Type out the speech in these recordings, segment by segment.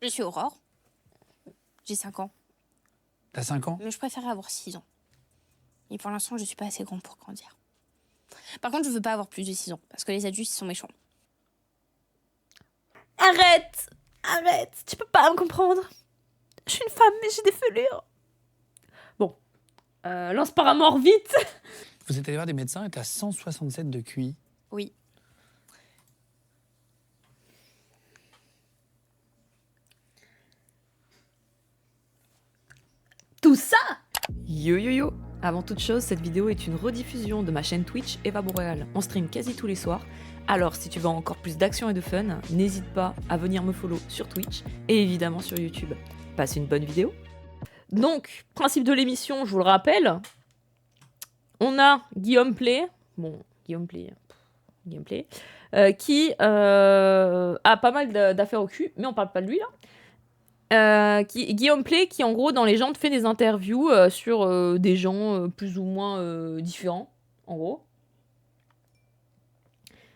Je suis Aurore. J'ai 5 ans. T'as 5 ans? Mais je préfère avoir 6 ans. Et pour l'instant, je suis pas assez grande pour grandir. Par contre, je veux pas avoir plus de 6 ans. Parce que les adultes, ils sont méchants. Arrête! Arrête! Tu peux pas me comprendre. Je suis une femme, mais j'ai des felures. Bon. Lance Paramore, vite! Vous êtes allé voir des médecins et t'as 167 de QI. Oui. Tout ça! Yo yo yo! Avant toute chose, cette vidéo est une rediffusion de ma chaîne Twitch Eva Boréal. On stream quasi tous les soirs. Alors, si tu veux encore plus d'action et de fun, n'hésite pas à venir me follow sur Twitch et évidemment sur YouTube. Passe une bonne vidéo. Donc, principe de l'émission, je vous le rappelle. On a Guillaume Play. Bon, Guillaume Play. Qui a pas mal d'affaires au cul, mais on parle pas de lui là. Guillaume Play qui en gros dans Légende fait des interviews sur des gens plus ou moins différents, en gros.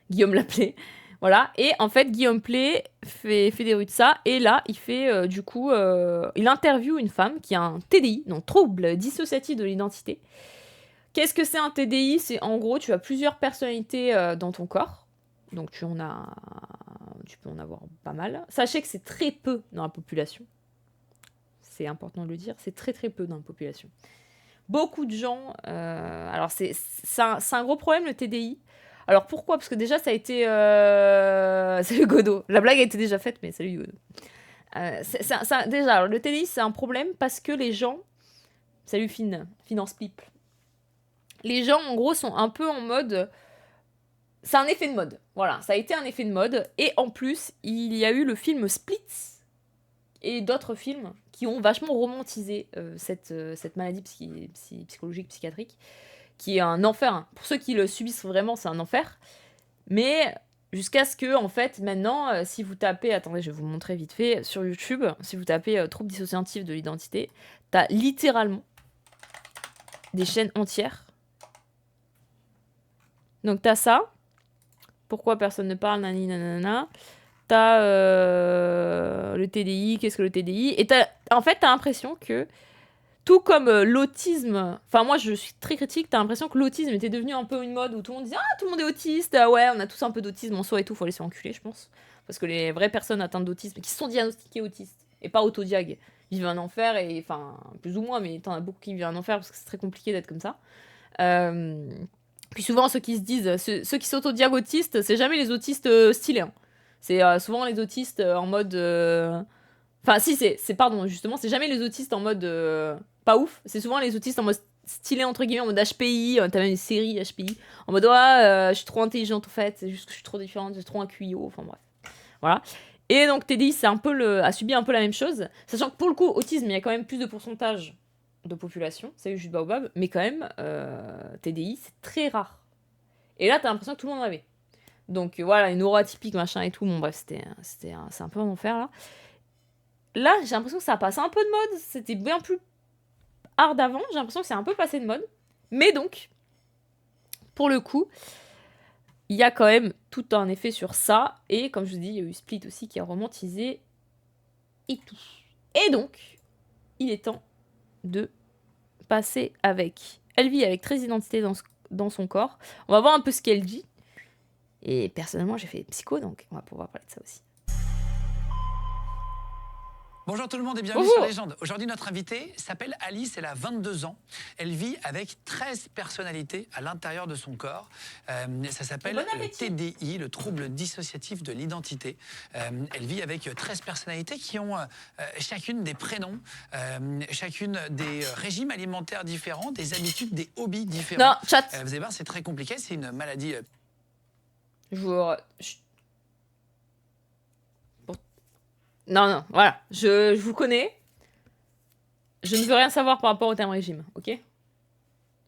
Guillaume l'appelait. Voilà, et en fait Guillaume Play fait des rues de ça, et là il fait du coup, il interviewe une femme qui a un TDI, donc trouble dissociatif de l'identité. Qu'est-ce que c'est un TDI? C'est en gros tu as plusieurs personnalités dans ton corps, donc tu peux en avoir pas mal. Sachez que c'est très peu dans la population. C'est important de le dire, c'est très très peu dans la population. Beaucoup de gens... alors c'est un gros problème le TDI. Alors pourquoi? Parce que déjà ça a été... Salut Godot. La blague a été déjà faite, mais salut Godot. Déjà, alors, le TDI c'est un problème parce que les gens... Salut Finance Pip. Les gens en gros sont un peu en mode... C'est un effet de mode. Voilà, ça a été un effet de mode. Et en plus, il y a eu le film Splits et d'autres films qui ont vachement romantisé cette maladie psychologique, psychiatrique, qui est un enfer. Hein. Pour ceux qui le subissent vraiment, c'est un enfer. Mais jusqu'à ce que, en fait, maintenant, si vous tapez... Attendez, je vais vous montrer vite fait. Sur YouTube, si vous tapez trouble dissociatif de l'identité, t'as littéralement des chaînes entières. Donc t'as ça. Pourquoi personne ne parle, nani nanana. T'as le TDI, qu'est-ce que le TDI? Et en fait, t'as l'impression que, tout comme l'autisme, enfin moi je suis très critique, t'as l'impression que l'autisme était devenu un peu une mode où tout le monde disait « Ah, tout le monde est autiste, ah ouais, on a tous un peu d'autisme en soi et tout, faut aller se faire enculer, je pense. » Parce que les vraies personnes atteintes d'autisme, qui sont diagnostiquées autistes, et pas autodiag, vivent un enfer, et enfin, plus ou moins, mais t'en as beaucoup qui vivent un enfer parce que c'est très compliqué d'être comme ça. Puis souvent, ceux qui se disent, ceux qui s'autodiag autistes, c'est jamais les autistes stylés, hein. C'est souvent les autistes en mode... Enfin, si, pardon, justement, c'est jamais les autistes en mode pas ouf. C'est souvent les autistes en mode stylé, entre guillemets, en mode HPI. T'as même une série HPI. En mode, ouais, je suis trop intelligente, en fait. C'est juste que je suis trop différente, j'ai trop un QI haut. Enfin, bref. Voilà. Et donc, TDI, a subi un peu la même chose. Sachant que pour le coup, autisme, il y a quand même plus de pourcentage de population. Salut, Jude Baobab. Mais quand même, TDI, c'est très rare. Et là, t'as l'impression que tout le monde en avait. Donc voilà, les neuroatypiques, machin et tout, bon bref, c'est un peu un enfer là. Là, j'ai l'impression que ça passe un peu de mode, c'était bien plus hard avant, j'ai l'impression que c'est un peu passé de mode. Mais donc, pour le coup, il y a quand même tout un effet sur ça, et comme je vous dis, il y a eu Split aussi qui a romantisé et tout. Et donc, il est temps de passer avec... Elle vit avec 13 identités dans son corps. On va voir un peu ce qu'elle dit. Et personnellement, j'ai fait psycho, donc on va pouvoir parler de ça aussi. Bonjour tout le monde et bienvenue sur Légende. Aujourd'hui, notre invitée s'appelle Alice, elle a 22 ans. Elle vit avec 13 personnalités à l'intérieur de son corps. Ça s'appelle le TDI, le trouble dissociatif de l'identité. Elle vit avec 13 personnalités qui ont chacune des prénoms, chacune des régimes alimentaires différents, des habitudes, des hobbies différents. Non, chat. Vous allez voir, c'est très compliqué, c'est une maladie... Non, voilà. Je vous connais. Je ne veux rien savoir par rapport au terme régime, ok?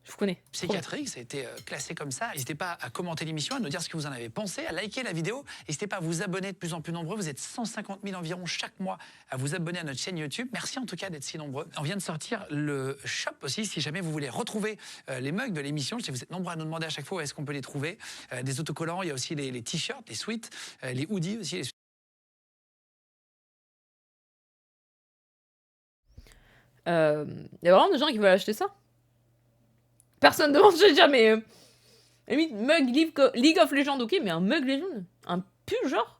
Je vous connais. Psychiatrique, ça a été classé comme ça. N'hésitez pas à commenter l'émission, à nous dire ce que vous en avez pensé, à liker la vidéo. N'hésitez pas à vous abonner de plus en plus nombreux. Vous êtes 150 000 environ chaque mois à vous abonner à notre chaîne YouTube. Merci en tout cas d'être si nombreux. On vient de sortir le shop aussi, si jamais vous voulez retrouver les mugs de l'émission. Je sais que vous êtes nombreux à nous demander à chaque fois où est-ce qu'on peut les trouver. Des autocollants, il y a aussi les t-shirts, les sweats, les hoodies aussi. Il y a vraiment des gens qui veulent acheter ça. Personne ne demande, j'ai jamais. Limite, mug League of Legends, ok, mais un mug Legend, un pull genre.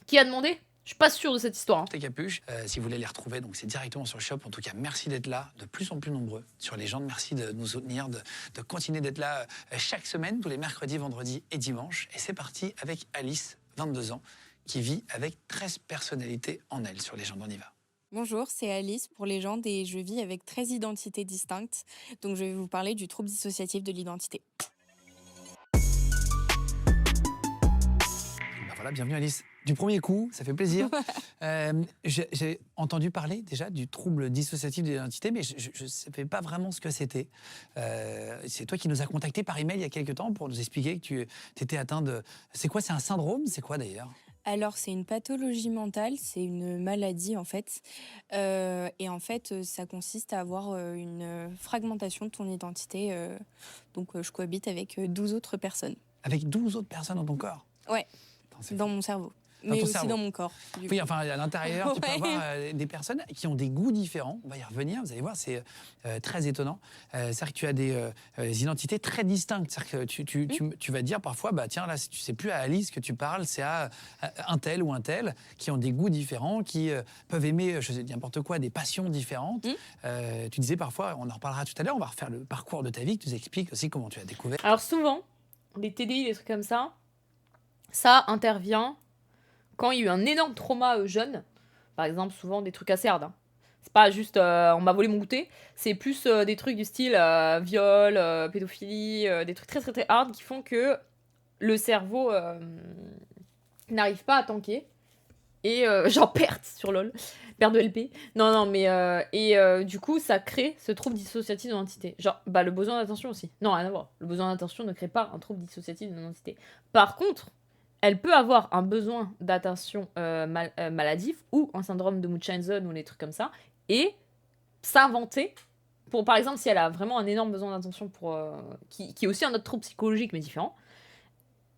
Qui a demandé? Je suis pas sûr de cette histoire. Hein. Tes capuches, si vous voulez les retrouver, donc c'est directement sur le shop. En tout cas, merci d'être là, de plus en plus nombreux sur les gens. Merci de nous soutenir, de continuer d'être là chaque semaine, tous les mercredis, vendredis et dimanches. Et c'est parti avec Alice, 22 ans, qui vit avec 13 personnalités en elle sur Légende. On y va. Bonjour, c'est Alice pour Légende et je vis avec 13 identités distinctes. Donc je vais vous parler du trouble dissociatif de l'identité. Ben voilà, bienvenue Alice. Du premier coup, ça fait plaisir. J'ai entendu parler déjà du trouble dissociatif de l'identité, mais je ne savais pas vraiment ce que c'était. C'est toi qui nous as contactés par email il y a quelques temps pour nous expliquer que tu étais atteint de... C'est quoi, c'est un syndrome? C'est quoi d'ailleurs? Alors c'est une pathologie mentale, c'est une maladie en fait. Et en fait, ça consiste à avoir une fragmentation de ton identité. Donc je cohabite avec 12 autres personnes. Avec 12 autres personnes dans ton corps? Ouais, Attends, dans mon cerveau. Dans Mais ton aussi cerveau. dans mon corps. Oui, enfin, à l'intérieur, tu peux Ouais. avoir des personnes qui ont des goûts différents. On va y revenir, vous allez voir, c'est très étonnant. C'est-à-dire que tu as des identités très distinctes. C'est-à-dire que tu vas dire parfois, bah, tiens, là, tu sais plus à Alice que tu parles, c'est à un tel ou un tel, qui ont des goûts différents, qui peuvent aimer, je sais n'importe quoi, des passions différentes. Tu disais parfois, on en reparlera tout à l'heure, on va refaire le parcours de ta vie, que tu nous expliques aussi comment tu as découvert. Alors souvent, les TDI, les trucs comme ça intervient quand il y a eu un énorme trauma jeune. Par exemple, souvent des trucs assez hard. Hein. C'est pas juste on m'a volé mon goûter, c'est plus des trucs du style viol, pédophilie, des trucs très très très hard qui font que le cerveau n'arrive pas à tanker. Et genre perte sur LoL, perte de LP. Non, mais du coup, ça crée ce trouble dissociatif d'identité. Genre, bah, le besoin d'attention aussi. Non, rien à voir. Le besoin d'attention ne crée pas un trouble dissociatif d'identité. Par contre, elle peut avoir un besoin d'attention maladif ou un syndrome de Munchausen ou des trucs comme ça, et s'inventer, pour, par exemple, si elle a vraiment un énorme besoin d'attention, qui est aussi un autre trouble psychologique mais différent,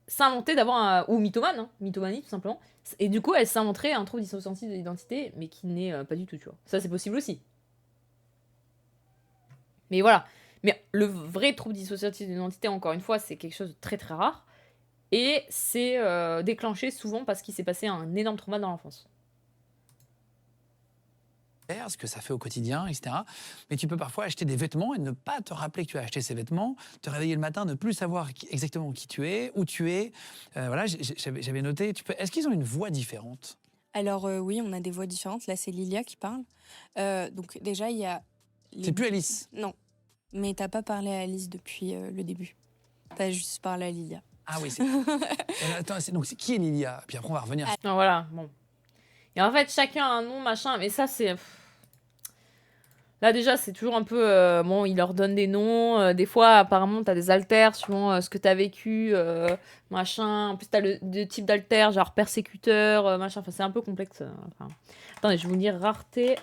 s'inventer d'avoir ou mythomanie tout simplement, et du coup elle s'inventerait un trouble dissociatif de l'identité mais qui n'est pas du tout, tu vois. Ça c'est possible aussi. Mais voilà. Mais le vrai trouble dissociatif de l'identité, encore une fois, c'est quelque chose de très très rare. Et c'est déclenché souvent parce qu'il s'est passé un énorme trauma dans l'enfance. Ce que ça fait au quotidien, etc. Mais tu peux parfois acheter des vêtements et ne pas te rappeler que tu as acheté ces vêtements, te réveiller le matin, ne plus savoir exactement qui tu es, où tu es. Voilà, j'avais noté. Est-ce qu'ils ont une voix différente? Alors oui, on a des voix différentes. Là, c'est Lilia qui parle. Donc déjà, il y a... C'est plus Alice? Non, mais t'as pas parlé à Alice depuis le début. T'as juste parlé à Lilia. Ah oui, c'est... Attends, donc qui est Lilia? Puis après, on va revenir. Non, voilà, bon. Et en fait, chacun a un nom, machin, mais ça, c'est... Là, déjà, c'est toujours un peu... bon, il leur donne des noms. Des fois, apparemment, t'as des alters suivant ce que t'as vécu, machin. En plus, t'as le type d'alter, genre persécuteur, machin. Enfin, c'est un peu complexe. Enfin... Attendez, je vais vous dire rareté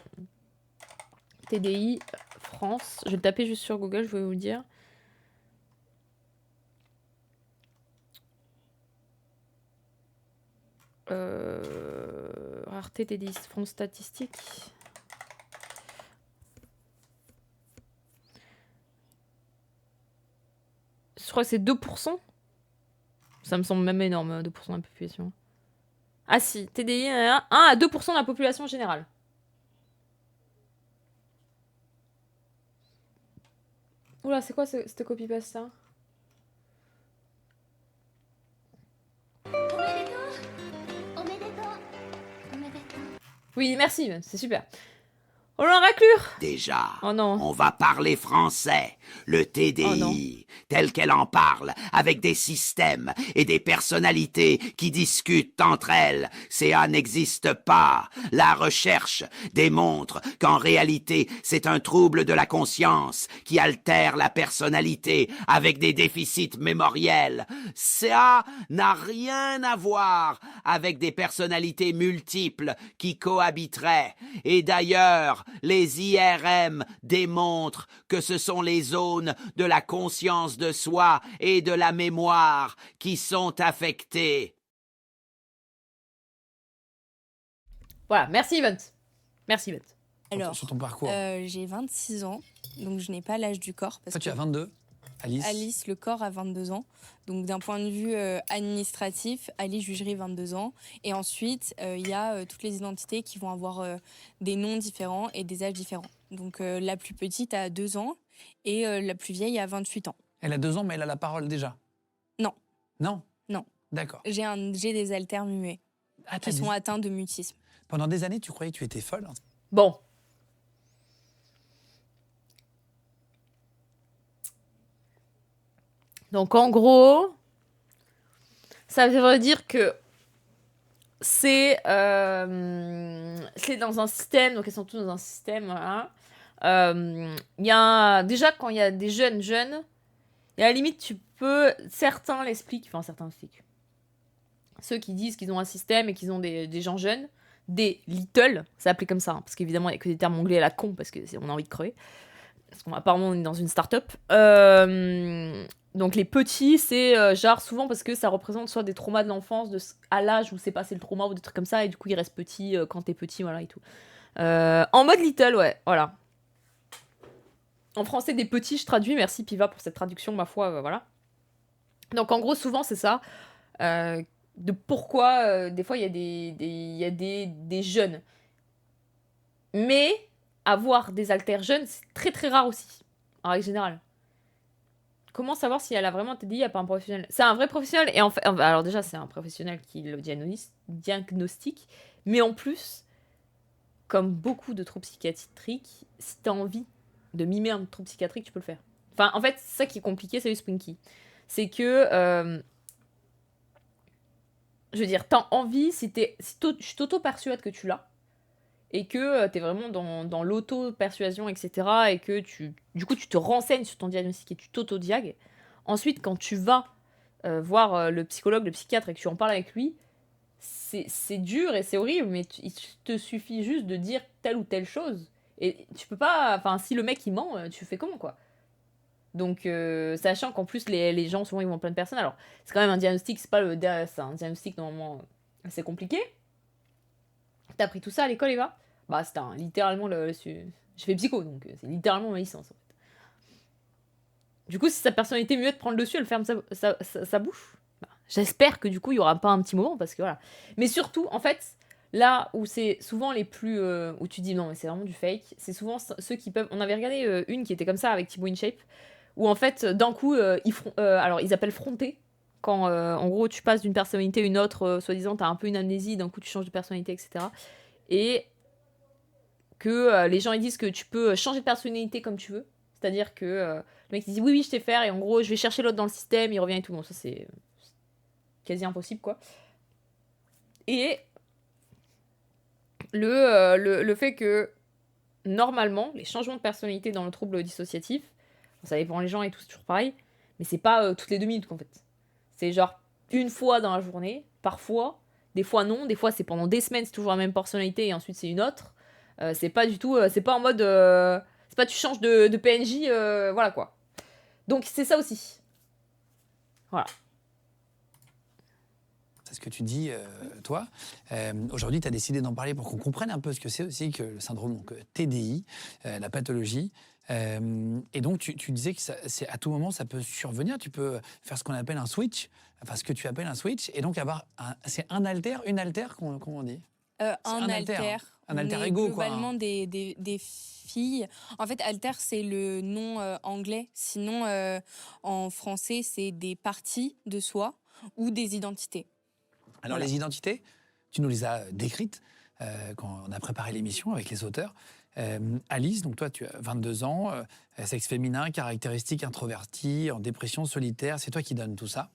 TDI France. Je vais le taper juste sur Google, je vais vous le dire. Rareté TDI France statistiques. Je crois que c'est 2%. Ça me semble même énorme, 2% de la population. Ah si, TDI, 1 à 2% de la population générale. Oula, c'est quoi cette copy-paste là? Oui, merci, c'est super. Oh non, raclure! Déjà, Oh non. on va parler français. Le TDI, tel qu'elle en parle, avec des systèmes et des personnalités qui discutent entre elles, ça n'existe pas. La recherche démontre qu'en réalité, c'est un trouble de la conscience qui altère la personnalité avec des déficits mémoriels. Ça n'a rien à voir avec des personnalités multiples qui cohabiteraient. Et d'ailleurs, les IRM démontrent que ce sont les zones de la conscience de soi et de la mémoire qui sont affectées. Voilà, merci Event. Merci Event. Alors, sur ton parcours. j'ai 26 ans, donc je n'ai pas l'âge du corps. Parce Toi, tu que as 22. Alice. Alice, le corps, a 22 ans. Donc, d'un point de vue administratif, Alice jugerait 22 ans. Et ensuite, il y a toutes les identités qui vont avoir des noms différents et des âges différents. Donc, la plus petite a 2 ans et la plus vieille a 28 ans. Elle a 2 ans, mais elle a la parole déjà. Non. Non. Non. D'accord. J'ai des alters muets qui sont atteints de mutisme. Pendant des années, tu croyais que tu étais folle? Bon. Donc en gros, ça veut dire que c'est dans un système, donc elles sont tous dans un système, voilà. Il y a déjà quand il y a des jeunes, et à la limite tu peux, certains l'expliquent, enfin certains l'expliquent. Ceux qui disent qu'ils ont un système et qu'ils ont des gens jeunes, des little, c'est appelé comme ça, hein, parce qu'évidemment il n'y a que des termes anglais à la con, parce qu'on a envie de crever. Parce qu'apparemment on est dans une start-up. Donc les petits, c'est genre souvent parce que ça représente soit des traumas de l'enfance, à l'âge où c'est passé le trauma ou des trucs comme ça, et du coup ils restent petits quand t'es petit, voilà et tout. En mode little, ouais, voilà. En français des petits, je traduis, merci Piva pour cette traduction, ma foi, voilà. Donc en gros souvent c'est ça, de pourquoi des fois il y a des jeunes. Mais avoir des alters jeunes, c'est très très rare aussi, en règle générale. Comment savoir si elle a vraiment TDI, il n'y a pas un professionnel? C'est un vrai professionnel, et en fait, alors déjà, c'est un professionnel qui le diagnostique, mais en plus, comme beaucoup de troubles psychiatriques, si tu as envie de mimer un trouble psychiatrique, tu peux le faire. Enfin, en fait, c'est ça qui est compliqué, c'est le Spinky. C'est que, je veux dire, t'as envie, si je t'auto-persuade que tu l'as, et que t'es vraiment dans l'auto-persuasion, etc., et que du coup tu te renseignes sur ton diagnostic et tu t'auto-diagues. Ensuite, quand tu vas voir le psychologue, le psychiatre, et que tu en parles avec lui, c'est dur et c'est horrible, mais il te suffit juste de dire telle ou telle chose. Et tu peux pas... Enfin, si le mec il ment, tu fais comment, quoi? Donc, sachant qu'en plus, les gens, souvent, ils vont plein de personnes. Alors, c'est quand même un diagnostic, c'est un diagnostic normalement assez compliqué. T'as appris tout ça à l'école, Eva? Bah, c'était littéralement je fais psycho, donc c'est littéralement ma licence, en fait. Du coup, si sa personnalité muette prend le dessus, elle ferme sa bouche. Bah, j'espère que du coup, il y aura pas un petit moment, parce que voilà. Mais surtout, en fait, là où c'est souvent les plus... où tu dis non, mais c'est vraiment du fake, c'est souvent ceux qui peuvent... On avait regardé une qui était comme ça avec Thibaut InShape, où en fait, d'un coup, alors ils appellent fronter. Quand, en gros, tu passes d'une personnalité à une autre, soi-disant, t'as un peu une amnésie, d'un coup, tu changes de personnalité, etc. Et que les gens, ils disent que tu peux changer de personnalité comme tu veux. C'est-à-dire que le mec, il dit oui, je sais faire, et en gros, je vais chercher l'autre dans le système, il revient et tout. Bon, ça, c'est quasi impossible, quoi. Et le fait que, normalement, les changements de personnalité dans le trouble dissociatif, ça dépend les gens et tout, c'est toujours pareil, mais c'est pas toutes les 2 minutes, qu'en fait. C'est genre une fois dans la journée, parfois, des fois non, des fois c'est pendant des semaines, c'est toujours la même personnalité et ensuite c'est une autre. C'est pas du tout, c'est pas en mode, c'est pas tu changes de PNJ, voilà quoi. Donc c'est ça aussi. Voilà. C'est ce que tu dis, toi. Aujourd'hui, tu as décidé d'en parler pour qu'on comprenne un peu ce que c'est aussi que le syndrome donc, TDI, la pathologie. Et donc, tu disais que c'est à tout moment, ça peut survenir. Tu peux faire ce qu'on appelle un switch, enfin ce que tu appelles un switch, et donc avoir c'est un alter, une alter, comment on dit? Un alter. Un alter ego, quoi. Globalement, des filles. En fait, alter, c'est le nom anglais. Sinon, en français, c'est des parties de soi ou des identités. Alors, les identités, tu nous les as décrites quand on a préparé l'émission avec les auteurs. Alice, donc toi, tu as 22 ans, sexe féminin, caractéristiques introverties, en dépression, solitaire, c'est toi qui donnes tout ça.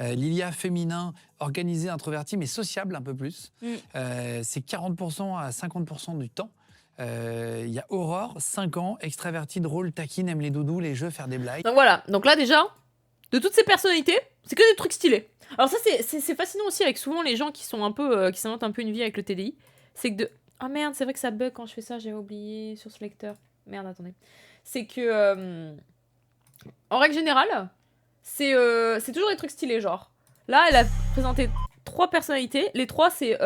Lilia, féminin, organisé, introverti, mais sociable un peu plus. C'est 40% à 50% du temps. Il y a Aurore, 5 ans, extravertie, drôle, taquine, aime les doudous, les jeux, faire des blagues. Donc voilà, donc là déjà, de toutes ces personnalités, c'est que des trucs stylés. Alors ça, c'est fascinant aussi avec souvent les gens qui sont un peu, qui s'inventent un peu une vie avec le TDI. C'est que ah merde, c'est vrai que ça bug quand je fais ça, j'ai oublié sur ce lecteur. Merde, attendez. C'est que, en règle générale, c'est toujours des trucs stylés, genre. Là, elle a présenté 3 personnalités. Les 3, c'est...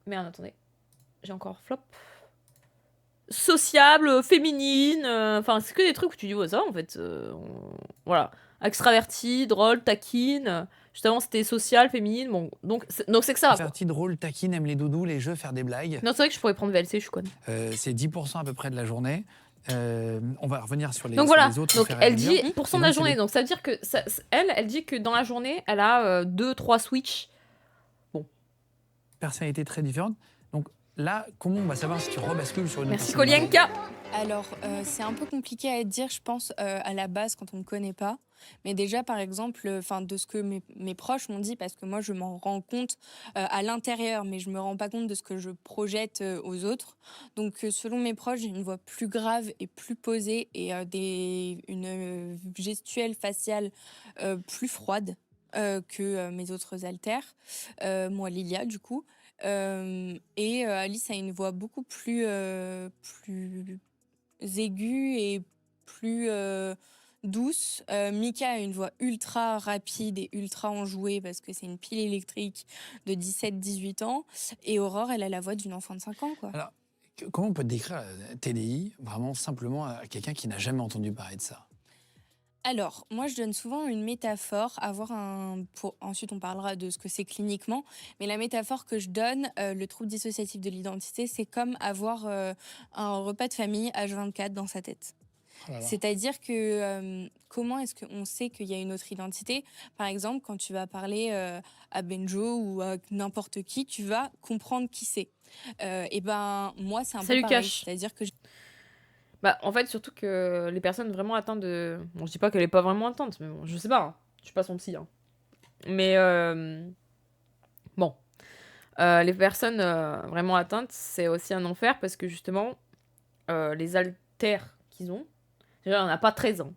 Merde, attendez. j'ai encore flop. Sociable, féminine, enfin c'est que des trucs où tu dis ouais ça en fait, voilà, extraverti, drôle, taquine, justement c'était social, féminine, bon donc c'est que ça va. Faire petit drôle, taquine, aime les doudous, les jeux, faire des blagues. Non c'est vrai que je pourrais prendre VLC, je suis conne. C'est 10% à peu près de la journée. On va revenir sur les, donc sur voilà, les autres. donc elle dit pour Et de la donc, journée, c'est donc ça veut dire que elle dit que dans la journée elle a 2-3 switches. personnalités très différentes. Donc là, comment on va savoir si tu rebascules sur une Merci autre personnalité? Kolienka. Alors, c'est un peu compliqué à dire, je pense, à la base quand on ne connaît pas. Mais déjà, par exemple, de ce que mes proches m'ont dit, parce que moi, je m'en rends compte à l'intérieur, mais je me rends pas compte de ce que je projette aux autres. Donc, selon mes proches, j'ai une voix plus grave et plus posée et une gestuelle faciale plus froide que mes autres altères. Moi, Lilia, du coup. Alice a une voix beaucoup plus aiguë et plus douce. Mika a une voix ultra rapide et ultra enjouée parce que c'est une pile électrique de 17-18 ans. Et Aurore, elle a la voix d'une enfant de 5 ans, quoi. Alors, comment on peut décrire la TDI vraiment simplement à quelqu'un qui n'a jamais entendu parler de ça? Alors, moi, je donne souvent une métaphore. Ensuite, on parlera de ce que c'est cliniquement. Mais la métaphore que je donne, le trouble dissociatif de l'identité, c'est comme avoir un repas de famille H24 dans sa tête. Oh là là. C'est-à-dire que comment est-ce qu'on sait qu'il y a une autre identité? Par exemple, quand tu vas parler à Benjo ou à n'importe qui, tu vas comprendre qui c'est. Et ben, moi, c'est un Salut, peu pareil. Cash. C'est-à-dire que Bah, en fait, surtout que les personnes vraiment atteintes de... Bon, je dis pas qu'elle est pas vraiment atteinte, mais bon, je sais pas, hein. Je suis pas son psy, hein. Mais, bon. Les personnes vraiment atteintes, c'est aussi un enfer, parce que justement, les alters qu'ils ont, déjà, on n'a pas 13 ans.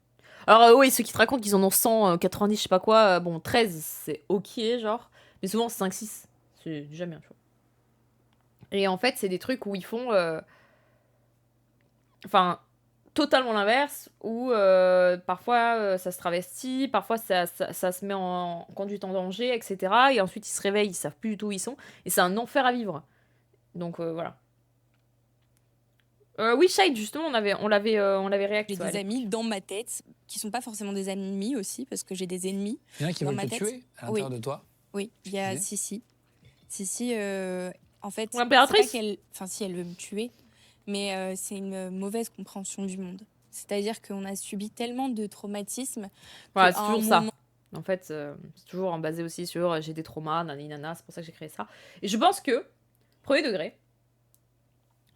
Alors, oui, ceux qui te racontent qu'ils en ont 100, 90, je sais pas quoi, bon, 13, c'est ok, genre. Mais souvent, 5, 6, c'est déjà bien, tu vois. Et en fait, c'est des trucs où ils font... Enfin, totalement l'inverse, où parfois ça se travestit, parfois ça se met en conduite en danger, etc. Et ensuite ils se réveillent, ils savent plus du tout où ils sont, et c'est un enfer à vivre. Donc voilà. Oui, Shade, justement, on l'avait réacté. j'ai des amis dans ma tête qui sont pas forcément des ennemis aussi, parce que j'ai des ennemis. Il y en a qui Dans veulent ma te tête. tuer à l'intérieur de toi? Oui, il y a Ok. Sissi. Sissi, en fait, L'impératrice. c'est pas qu'elle... Enfin, si, elle veut me tuer, mais c'est une mauvaise compréhension du monde. C'est-à-dire qu'on a subi tellement de traumatismes. Voilà, qu'à c'est un toujours ça. moment- En fait, c'est toujours basé aussi sur j'ai des traumas, nanani nana, c'est pour ça que j'ai créé ça. Et je pense que, premier degré,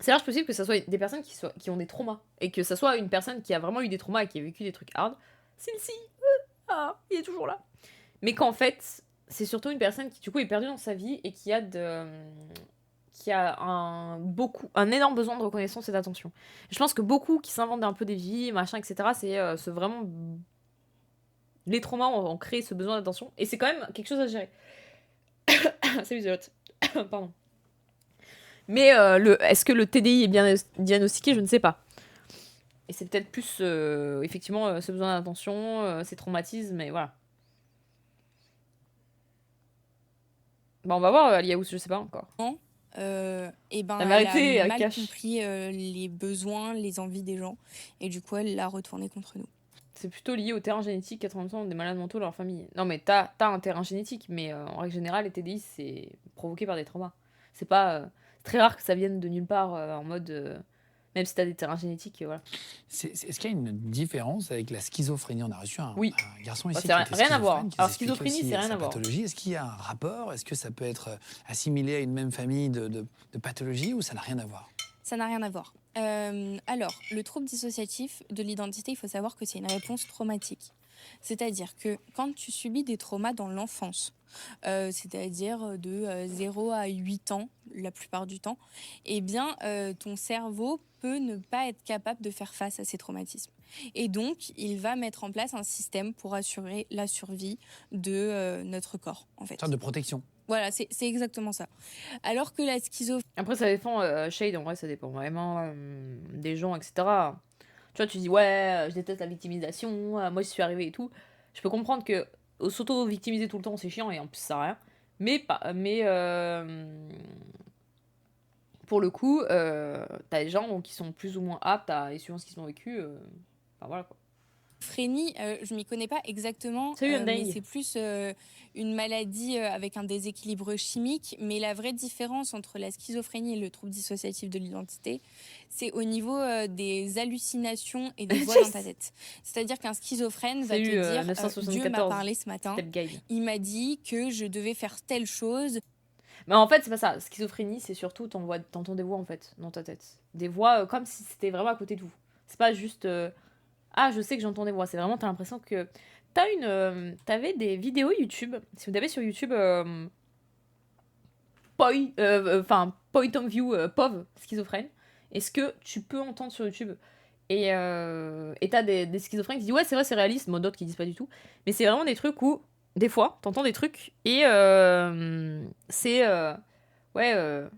c'est large possible que ce soit des personnes qui ont des traumas. Et que ce soit une personne qui a vraiment eu des traumas et qui a vécu des trucs hard. Celle-ci, il est toujours là. Mais qu'en fait, c'est surtout une personne qui, du coup, est perdue dans sa vie et qui a un énorme besoin de reconnaissance et d'attention. Je pense que beaucoup qui s'inventent un peu des vies, machin, etc., c'est vraiment... Les traumas ont créé ce besoin d'attention. Et c'est quand même quelque chose à gérer. C'est Muselotte. Pardon. Mais est-ce que le TDI est bien diagnostiqué? Je ne sais pas. Et c'est peut-être plus, effectivement, ce besoin d'attention, ces traumatismes, et voilà. Bah, on va voir, Aliaous, je sais pas encore. et ben, La elle vérité, a elle mal cache. compris les besoins, les envies des gens. Et du coup, elle l'a retourné contre nous. C'est plutôt lié au terrain génétique, 80% des malades mentaux dans leur famille. Non, mais t'as un terrain génétique, mais en règle générale, les TDI, c'est provoqué par des traumas. C'est pas... c'est très rare que ça vienne de nulle part, en mode... même si t'as des terrains génétiques, voilà. Est-ce qu'il y a une différence avec la schizophrénie? On a reçu un garçon ici Bah, qui c'est était rien à voir. schizophrène, qui nous Alors, expliquait schizophrénie, aussi c'est rien sa à voir. pathologie. Est-ce qu'il y a un rapport? Est-ce que ça peut être assimilé à une même famille de pathologies ou ça n'a rien à voir? Ça n'a rien à voir. Alors, le trouble dissociatif de l'identité, il faut savoir que c'est une réponse traumatique. C'est-à-dire que quand tu subis des traumas dans l'enfance, c'est-à-dire de 0 à 8 ans, la plupart du temps, eh bien, ton cerveau peut ne pas être capable de faire face à ces traumatismes. Et donc, il va mettre en place un système pour assurer la survie de notre corps, en fait. Une sorte de protection. Voilà, c'est exactement ça. Alors que la schizophrénie... Après, ça dépend, Shade, en vrai, ça dépend vraiment des gens, etc. Tu vois, tu dis, ouais, je déteste la victimisation, moi, je suis arrivée et tout. Je peux comprendre que s'auto-victimiser tout le temps, c'est chiant et en plus, ça sert à rien. Mais pour le coup, t'as des gens qui sont plus ou moins aptes et suivant ce qu'ils ont vécu. Enfin voilà quoi. Schizophrénie, je m'y connais pas exactement, Salut, mais Undying. c'est plus une maladie avec un déséquilibre chimique. Mais la vraie différence entre la schizophrénie et le trouble dissociatif de l'identité, c'est au niveau des hallucinations et des voix dans ta tête. C'est-à-dire qu'un schizophrène va te Salut, dire Dieu m'a 974, parlé ce matin, Step Guide. il m'a dit que je devais faire telle chose. Mais en fait, c'est pas ça. Schizophrénie, c'est surtout t'entends des voix en fait dans ta tête. Des voix comme si c'était vraiment à côté de vous. C'est pas juste ah, je sais que j'entends des voix. C'est vraiment, t'as l'impression que t'avais des vidéos YouTube. Si vous avez sur YouTube point of view POV schizophrène. Est-ce que tu peux entendre sur YouTube et t'as des schizophrènes qui disent ouais c'est vrai c'est réaliste, bon, d'autres qui disent pas du tout. Mais c'est vraiment des trucs où des fois t'entends des trucs et c'est ouais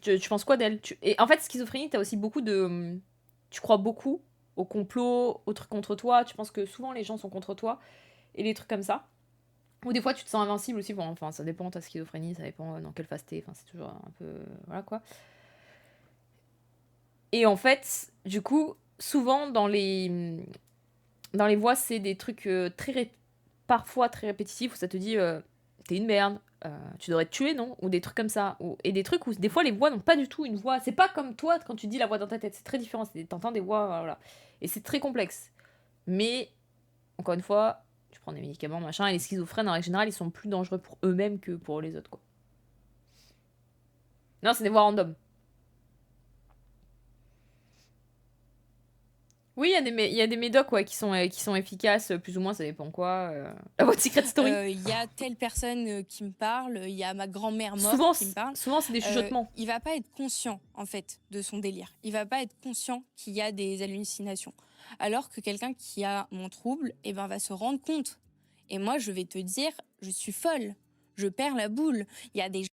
tu penses quoi d'elle et en fait schizophrénie t'as aussi beaucoup de tu crois beaucoup au complot, aux trucs contre toi, tu penses que souvent les gens sont contre toi et les trucs comme ça. Ou des fois tu te sens invincible aussi, bon, enfin ça dépend ta schizophrénie, ça dépend dans quelle phase t'es, enfin c'est toujours un peu voilà quoi. Et en fait, du coup, souvent dans les voix, c'est des trucs parfois très répétitifs où ça te dit t'es une merde, tu devrais te tuer, non? Ou des trucs comme ça. Et des trucs où des fois les voix n'ont pas du tout une voix. C'est pas comme toi quand tu dis la voix dans ta tête, c'est très différent. T'entends des voix, voilà. Et c'est très complexe. Mais, encore une fois, tu prends des médicaments, machin, et les schizophrènes en règle générale, ils sont plus dangereux pour eux-mêmes que pour les autres, quoi. Non, c'est des voix random. Oui, il y a des médocs ouais, qui sont efficaces, plus ou moins, ça dépend quoi. La voix de Secret Story. Il y a telle personne qui me parle, il y a ma grand-mère morte qui me parle. Souvent, c'est des chuchotements. Il va pas être conscient, en fait, de son délire. Il va pas être conscient qu'il y a des hallucinations. Alors que quelqu'un qui a mon trouble, eh ben, va se rendre compte. Et moi, je vais te dire, je suis folle. Je perds la boule. Il y a des...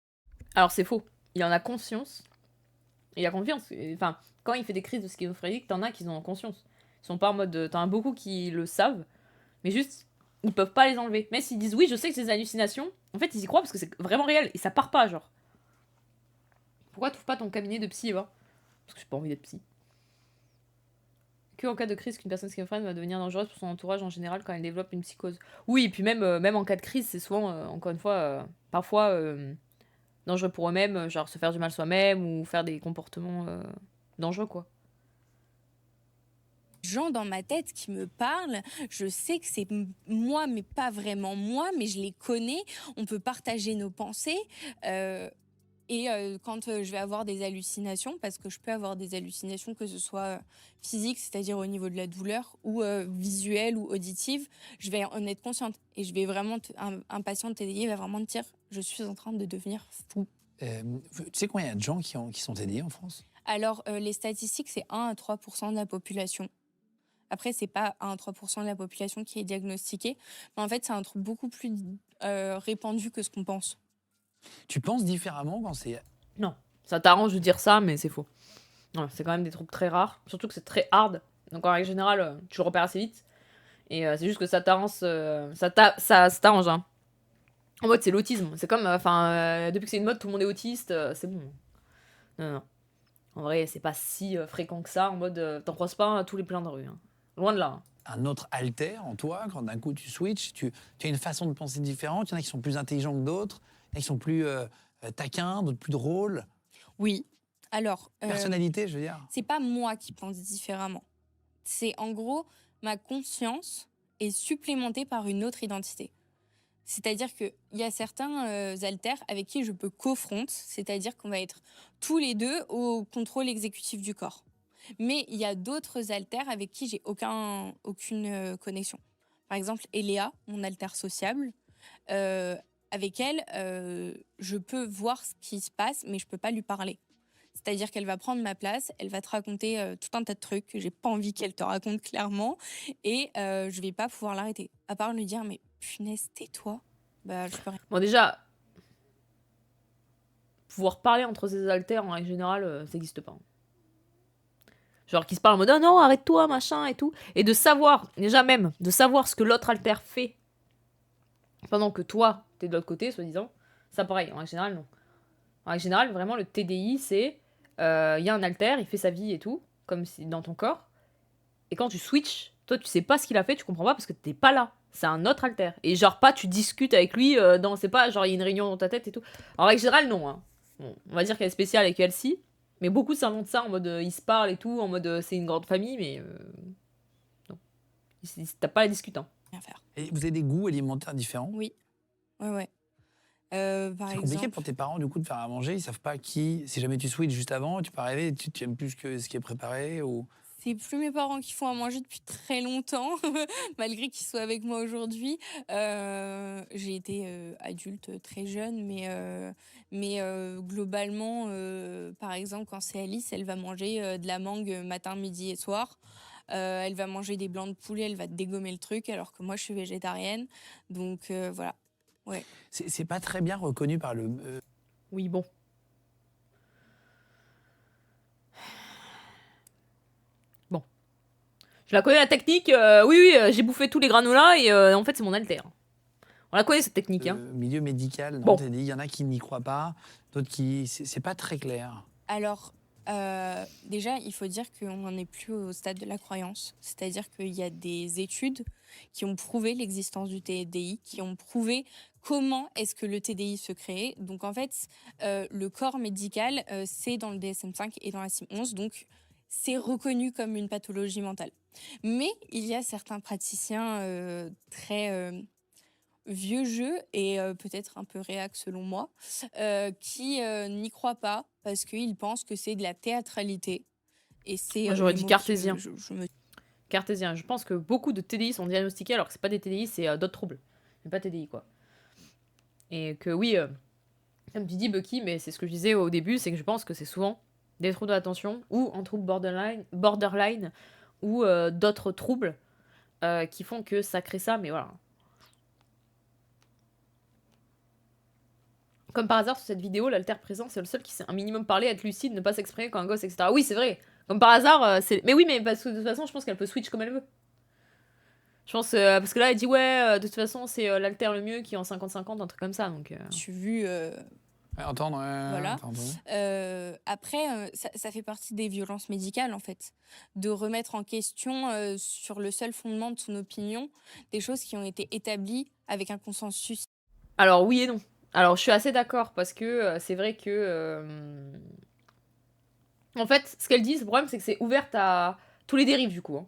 Alors, c'est faux. Il en a conscience. Il a confiance. Enfin, quand il fait des crises de schizophrénie, t'en as qui en ont conscience. Ils sont pas en mode... T'en as beaucoup qui le savent, mais juste, ils peuvent pas les enlever. Même s'ils disent, oui, je sais que c'est des hallucinations, en fait, ils y croient parce que c'est vraiment réel. Et ça part pas, genre. Pourquoi t'ouvres pas ton cabinet de psy, va? Parce que j'ai pas envie d'être psy. Que en cas de crise, qu'une personne schizophrène va devenir dangereuse pour son entourage en général quand elle développe une psychose. Oui, et puis même en cas de crise, c'est souvent, encore une fois, parfois dangereux pour eux-mêmes, genre se faire du mal soi-même ou faire des comportements dangereux, quoi. Gens dans ma tête qui me parlent, je sais que c'est moi, mais pas vraiment moi, mais je les connais, on peut partager nos pensées. Et quand je vais avoir des hallucinations, parce que je peux avoir des hallucinations, que ce soit physiques, c'est-à-dire au niveau de la douleur, ou visuelle ou auditive, je vais en être consciente. Et je vais vraiment, un patient de TDI va vraiment te dire, je suis en train de devenir fou. Tu sais combien il y a de gens qui sont TDI en France? Alors, les statistiques, c'est 1 à 3% de la population. Après, c'est pas 1 à 3% de la population qui est diagnostiquée, mais en fait, c'est un truc beaucoup plus répandu que ce qu'on pense. Tu penses différemment quand c'est... Non, ça t'arrange de dire ça, mais c'est faux. Non, c'est quand même des trucs très rares, surtout que c'est très hard. Donc en règle générale, tu le repères assez vite. Et c'est juste que ça t'arrange, ça t'arrange. Hein. En mode, c'est l'autisme. C'est comme, depuis que c'est une mode, tout le monde est autiste, c'est bon. Non, non. En vrai, c'est pas si fréquent que ça. En mode, t'en croises pas tous les pleins de rue. Hein. Loin de là. Hein. Un autre alter en toi, quand d'un coup tu switches, tu as une façon de penser différente. Il y en a qui sont plus intelligents que d'autres, il y en a qui sont plus taquins, d'autres plus drôles. Oui. Alors. Personnalité, je veux dire. C'est pas moi qui pense différemment. C'est en gros, ma conscience est supplémentée par une autre identité. C'est-à-dire qu'il y a certains alters avec qui je peux co-fronte, c'est-à-dire qu'on va être tous les deux au contrôle exécutif du corps. Mais il y a d'autres alters avec qui j'ai aucune connexion. Par exemple, Eléa, mon alter sociable, avec elle, je peux voir ce qui se passe, mais je peux pas lui parler. C'est-à-dire qu'elle va prendre ma place, elle va te raconter tout un tas de trucs que j'ai pas envie qu'elle te raconte clairement, et je vais pas pouvoir l'arrêter. À part lui dire, mais punaise, tais-toi, bah je peux rien. Bon, déjà, pouvoir parler entre ces alters, en règle générale, ça n'existe pas. Genre qui se parle en mode oh non, arrête-toi, machin et tout. Et de savoir, déjà même, de savoir ce que l'autre alter fait pendant que toi, t'es de l'autre côté, soi-disant, ça pareil, en règle générale, non. En général, vraiment, le TDI, c'est... Il y a un alter, il fait sa vie et tout, comme si dans ton corps. Et quand tu switches, toi, tu sais pas ce qu'il a fait, tu comprends pas parce que t'es pas là. C'est un autre alter. Et genre, pas tu discutes avec lui dans... C'est pas genre, il y a une réunion dans ta tête et tout. En règle générale, non. Hein. Bon, on va dire qu'elle est spéciale et qu'elle si. Mais beaucoup s'inventent ça en mode ils se parlent et tout, en mode c'est une grande famille, mais non. T'as pas à discuter. Hein. Rien faire. Et vous avez des goûts alimentaires différents? Oui, ouais. Par C'est compliqué exemple, pour tes parents, du coup, de faire à manger. Ils savent pas qui. Si jamais tu switches juste avant, tu peux arriver, tu aimes plus que ce qui est préparé ou. c'est plus mes parents qui font à manger depuis très longtemps, malgré qu'ils soient avec moi aujourd'hui. J'ai été adulte très jeune, mais globalement, par exemple, quand c'est Alice, elle va manger de la mangue matin, midi et soir. Elle va manger des blancs de poulet, elle va dégommer le truc, alors que moi, je suis végétarienne. Donc voilà. Ouais. C'est pas très bien reconnu par le. Oui, bon. Bon. Je la connais la technique. Oui, j'ai bouffé tous les granolas et en fait, c'est mon alter. On la connaît cette technique. Hein. Milieu médical, non, Bon. t'as dit, il y en a qui n'y croient pas, d'autres qui. C'est pas très clair. Alors, déjà, il faut dire qu'on n'en est plus au stade de la croyance. C'est-à-dire qu'il y a des études qui ont prouvé l'existence du TDI, qui ont prouvé comment est-ce que le TDI se crée. Donc, en fait, le corps médical, c'est dans le DSM-5 et dans la CIM-11. Donc, c'est reconnu comme une pathologie mentale. Mais il y a certains praticiens très vieux jeu et peut-être un peu réac selon moi, qui n'y croient pas parce qu'ils pensent que c'est de la théâtralité. Et c'est Moi, j'aurais le dit mot cartésien. je me... Cartésien. Je pense que beaucoup de TDI sont diagnostiqués alors que c'est pas des TDI, c'est d'autres troubles. Mais pas TDI, quoi. Et que oui, comme tu dis, Bucky, mais c'est ce que je disais au début, c'est que je pense que c'est souvent des troubles de l'attention ou un trouble borderline ou d'autres troubles qui font que ça crée ça, mais voilà. Comme par hasard, sur cette vidéo, l'alter présent, c'est le seul qui sait un minimum parler, être lucide, ne pas s'exprimer quand un gosse, etc. Oui, c'est vrai. Comme par hasard, c'est. Mais oui, mais parce que de toute façon, je pense qu'elle peut switch comme elle veut. Je pense. Parce que là, elle dit, ouais, de toute façon, c'est l'alter le mieux qui est en 50-50, un truc comme ça. Donc. Je suis vue... Entendre, Voilà. entendre. Après, ça fait partie des violences médicales, en fait. De remettre en question, sur le seul fondement de son opinion, des choses qui ont été établies avec un consensus. Alors, oui et non. Alors, je suis assez d'accord parce que c'est vrai que. En fait, ce qu'elle dit, le problème, c'est que c'est ouverte à tous les dérives, du coup. Hein.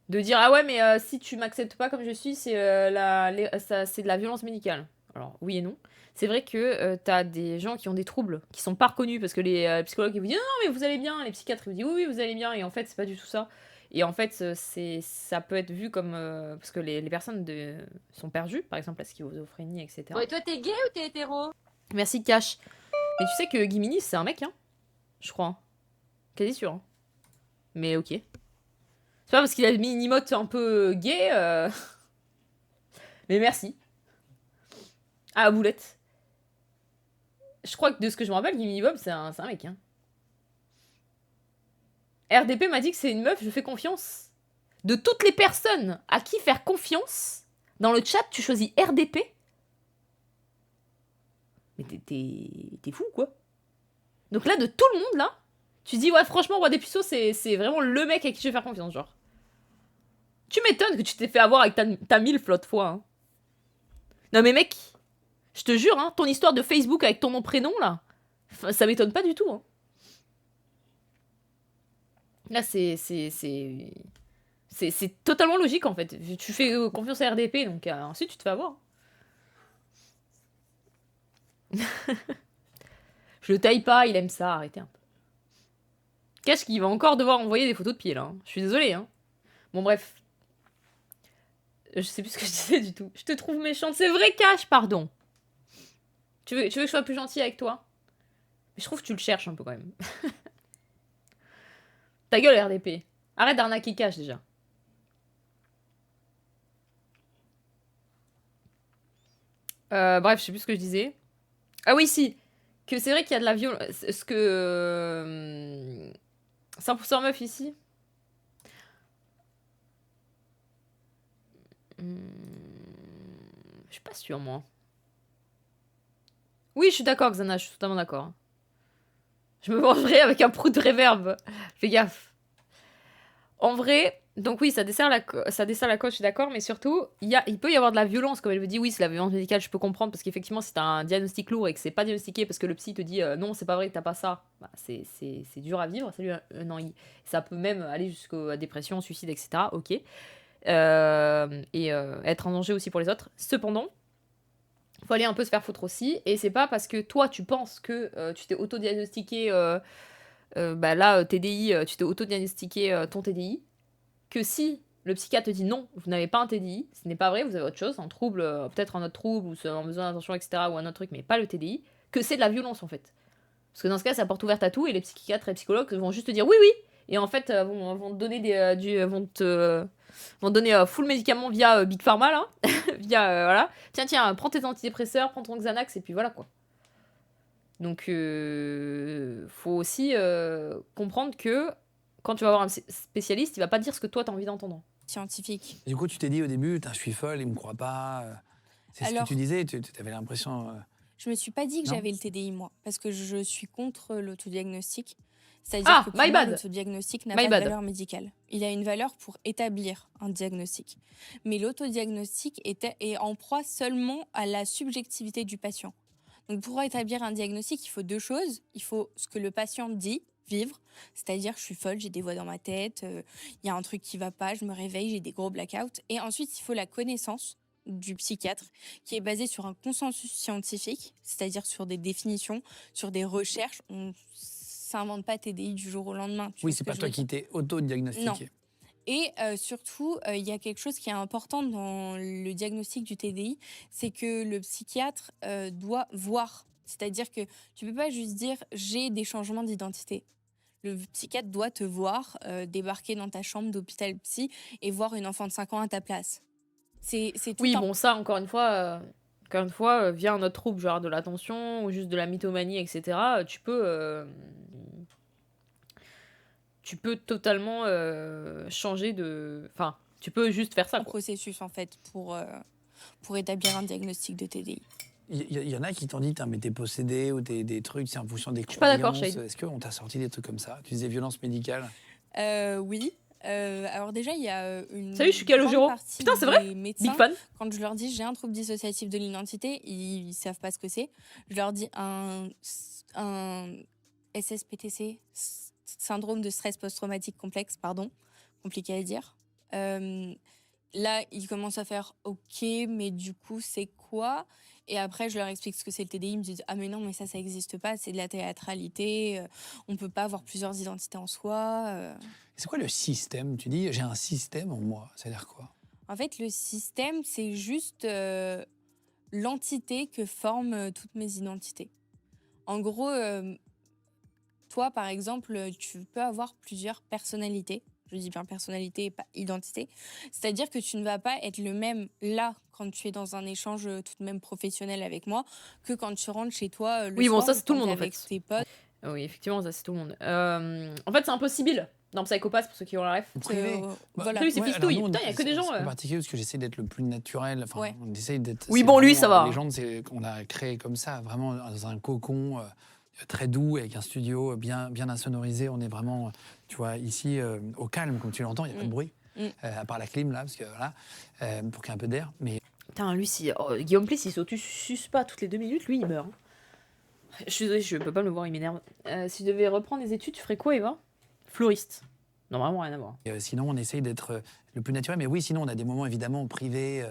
De dire, ah ouais, mais si tu m'acceptes pas comme je suis, c'est c'est de la violence médicale. Alors, oui et non. C'est vrai que t'as des gens qui ont des troubles, qui sont pas reconnus, parce que les psychologues, ils vous disent, non, non, mais vous allez bien. Les psychiatres, ils vous disent, oui, oui, vous allez bien. Et en fait, c'est pas du tout ça. Et en fait, ça peut être vu comme... parce que les personnes sont perdues, par exemple la schizophrénie, etc. Bon, et toi, t'es gay ou t'es hétéro? Merci, Cash. Mais tu sais que Guimini, c'est un mec, hein. Je crois. Hein. Quasi sûr. Hein. Mais ok. C'est pas parce qu'il a mis une emote un peu gay. Mais merci. Ah, boulette. Je crois que de ce que je me rappelle, Gimme Bob, c'est un mec. Hein. RDP m'a dit que c'est une meuf, je fais confiance. De toutes les personnes à qui faire confiance, dans le chat, tu choisis RDP. Mais t'es fou, quoi. Donc là, de tout le monde, là, tu dis, ouais, franchement, Roi des Puceaux, c'est vraiment le mec à qui je vais faire confiance, genre. Tu m'étonnes que tu t'es fait avoir avec ta milf l'autre fois. Hein. Non mais mec, je te jure, hein, ton histoire de Facebook avec ton nom prénom là, ça m'étonne pas du tout. Hein. Là c'est totalement logique en fait. Tu fais confiance à RDP donc ensuite tu te fais avoir. Je le taille pas, il aime ça, arrêtez un peu. Cache qu'il va encore devoir envoyer des photos de pied là. Hein. Je suis désolée. Hein. Bon bref. Je sais plus ce que je disais du tout. Je te trouve méchante. C'est vrai, Cash, pardon. Tu veux que je sois plus gentille avec toi? Mais je trouve que tu le cherches un peu quand même. Ta gueule, RDP. Arrête d'arnaquer Cash déjà. Bref, je sais plus ce que je disais. Ah oui, si. Que c'est vrai qu'il y a de la violence. Ce que. 100% meuf ici. Je suis pas sûre, moi. Oui, je suis d'accord, Xana, je suis totalement d'accord. Je me vengerai avec un prout de réverb. Fais gaffe. En vrai, donc oui, ça dessert la coche, je suis d'accord, mais surtout, il peut y avoir de la violence, comme elle me dit, oui, c'est la violence médicale, je peux comprendre, parce qu'effectivement, si t'as un diagnostic lourd et que c'est pas diagnostiqué parce que le psy te dit non, c'est pas vrai que t'as pas ça, bah, c'est dur à vivre, salut ça peut même aller jusqu'à la dépression, suicide, etc. Ok. Être en danger aussi pour les autres. Cependant, faut aller un peu se faire foutre aussi, et c'est pas parce que toi, tu penses que tu t'es auto-diagnostiqué, TDI, tu t'es auto-diagnostiqué ton TDI, que si le psychiatre te dit non, vous n'avez pas un TDI, ce n'est pas vrai, vous avez autre chose, un trouble, peut-être un autre trouble, ou un besoin d'attention, etc., ou un autre truc, mais pas le TDI, que c'est de la violence en fait. Parce que dans ce cas, c'est la porte ouverte à tout, et les psychiatres et les psychologues vont juste te dire oui, oui, et en fait, vont te donner vont te donner full médicaments via Big Pharma, là, voilà. Tiens, prends tes antidépresseurs, prends ton Xanax, et puis voilà, quoi. Donc, faut aussi comprendre que quand tu vas voir un spécialiste, il va pas dire ce que toi, t'as envie d'entendre. Scientifique. Et du coup, tu t'es dit au début, je suis folle, il me croit pas. C'est ce que tu disais, tu avais l'impression... Je me suis pas dit que Non. j'avais le TDI, moi, parce que je suis contre l'autodiagnostic. C'est-à-dire que pour my moi, bad. l'autodiagnostic n'a My pas bad. de valeur médicale. Il a une valeur pour établir un diagnostic. Mais l'autodiagnostic est en proie seulement à la subjectivité du patient. Donc pour établir un diagnostic, il faut deux choses. Il faut ce que le patient dit, vivre, c'est-à-dire je suis folle, j'ai des voix dans ma tête, il y a un truc qui va pas, je me réveille, j'ai des gros blackouts. Et ensuite, il faut la connaissance du psychiatre qui est basée sur un consensus scientifique, c'est-à-dire sur des définitions, sur des recherches. On s'invente pas TDI du jour au lendemain. Oui, c'est pas toi qui t'es auto-diagnostiqué. Et surtout, il y a quelque chose qui est important dans le diagnostic du TDI, c'est que le psychiatre doit voir. C'est-à-dire que tu peux pas juste dire « j'ai des changements d'identité ». Le psychiatre doit te voir débarquer dans ta chambre d'hôpital psy et voir une enfant de 5 ans à ta place. C'est tout Oui, bon, ça, encore une fois, via un autre trouble, genre de l'attention, ou juste de la mythomanie, etc., tu peux totalement changer de... Enfin, tu peux juste faire ça, un quoi. processus, en fait, pour établir un diagnostic de TDI. Il y en a qui t'ont dit, mais t'es possédé ou t'es des trucs, c'est en fonction des croyances. Je suis pas d'accord, Shade. Est-ce qu'on t'a sorti des trucs comme ça? Tu disais violence médicale? Oui. Alors déjà, il y a une Salut, je suis Calogero. grande partie Putain, c'est vrai des médecins, Big fan. quand je leur dis j'ai un trouble dissociatif de l'identité, ils savent pas ce que c'est. Je leur dis un SSPTC, syndrome de stress post-traumatique complexe, pardon, compliqué à dire. Là, ils commencent à faire OK, mais du coup, c'est quoi? Et après, je leur explique ce que c'est le TDI. Ils me disent ah mais non, mais ça existe pas, c'est de la théâtralité. On peut pas avoir plusieurs identités en soi. C'est quoi le système? Tu dis j'ai un système en moi, ça veut dire quoi? En fait, le système, c'est juste l'entité que forment toutes mes identités. En gros, toi, par exemple, tu peux avoir plusieurs personnalités. Je dis bien personnalité et pas identité. C'est-à-dire que tu ne vas pas être le même là quand tu es dans un échange tout de même professionnel avec moi que quand tu rentres chez toi le Oui, bon, soir ça, ou c'est tout le quand monde, t'es en avec fait. tes potes. Oui, effectivement, ça, c'est tout le monde. En fait, c'est un peu Sibyl dans Psychopath, pour ceux qui ont la ref. Privé. Voilà. Lui, c'est Ouais, fistouille. alors nous, Putain, il y a que des gens... C'est particulier parce que j'essaie d'être le plus naturel. Enfin, Ouais. on essaye d'être... Oui, c'est bon, lui, vraiment- ça va. La légende, c'est qu'on a créé comme ça, vraiment dans un cocon très doux, avec un studio bien insonorisé. On est vraiment, tu vois, ici, au calme, comme tu l'entends, il n'y a pas de bruit. À part la clim, là, parce que voilà, pour qu'il y ait un peu d'air. Mais Putain, lui, si... Guillaume Pless, il s'auto-suce pas toutes les 2 minutes, lui, il meurt. Je suis désolée, je peux pas me le voir, il m'énerve. Si je devais reprendre les études, tu ferais quoi, Eva? Fleuriste. Non, vraiment rien à voir. sinon, on essaye d'être le plus naturel. Mais oui, sinon, on a des moments, évidemment, privés.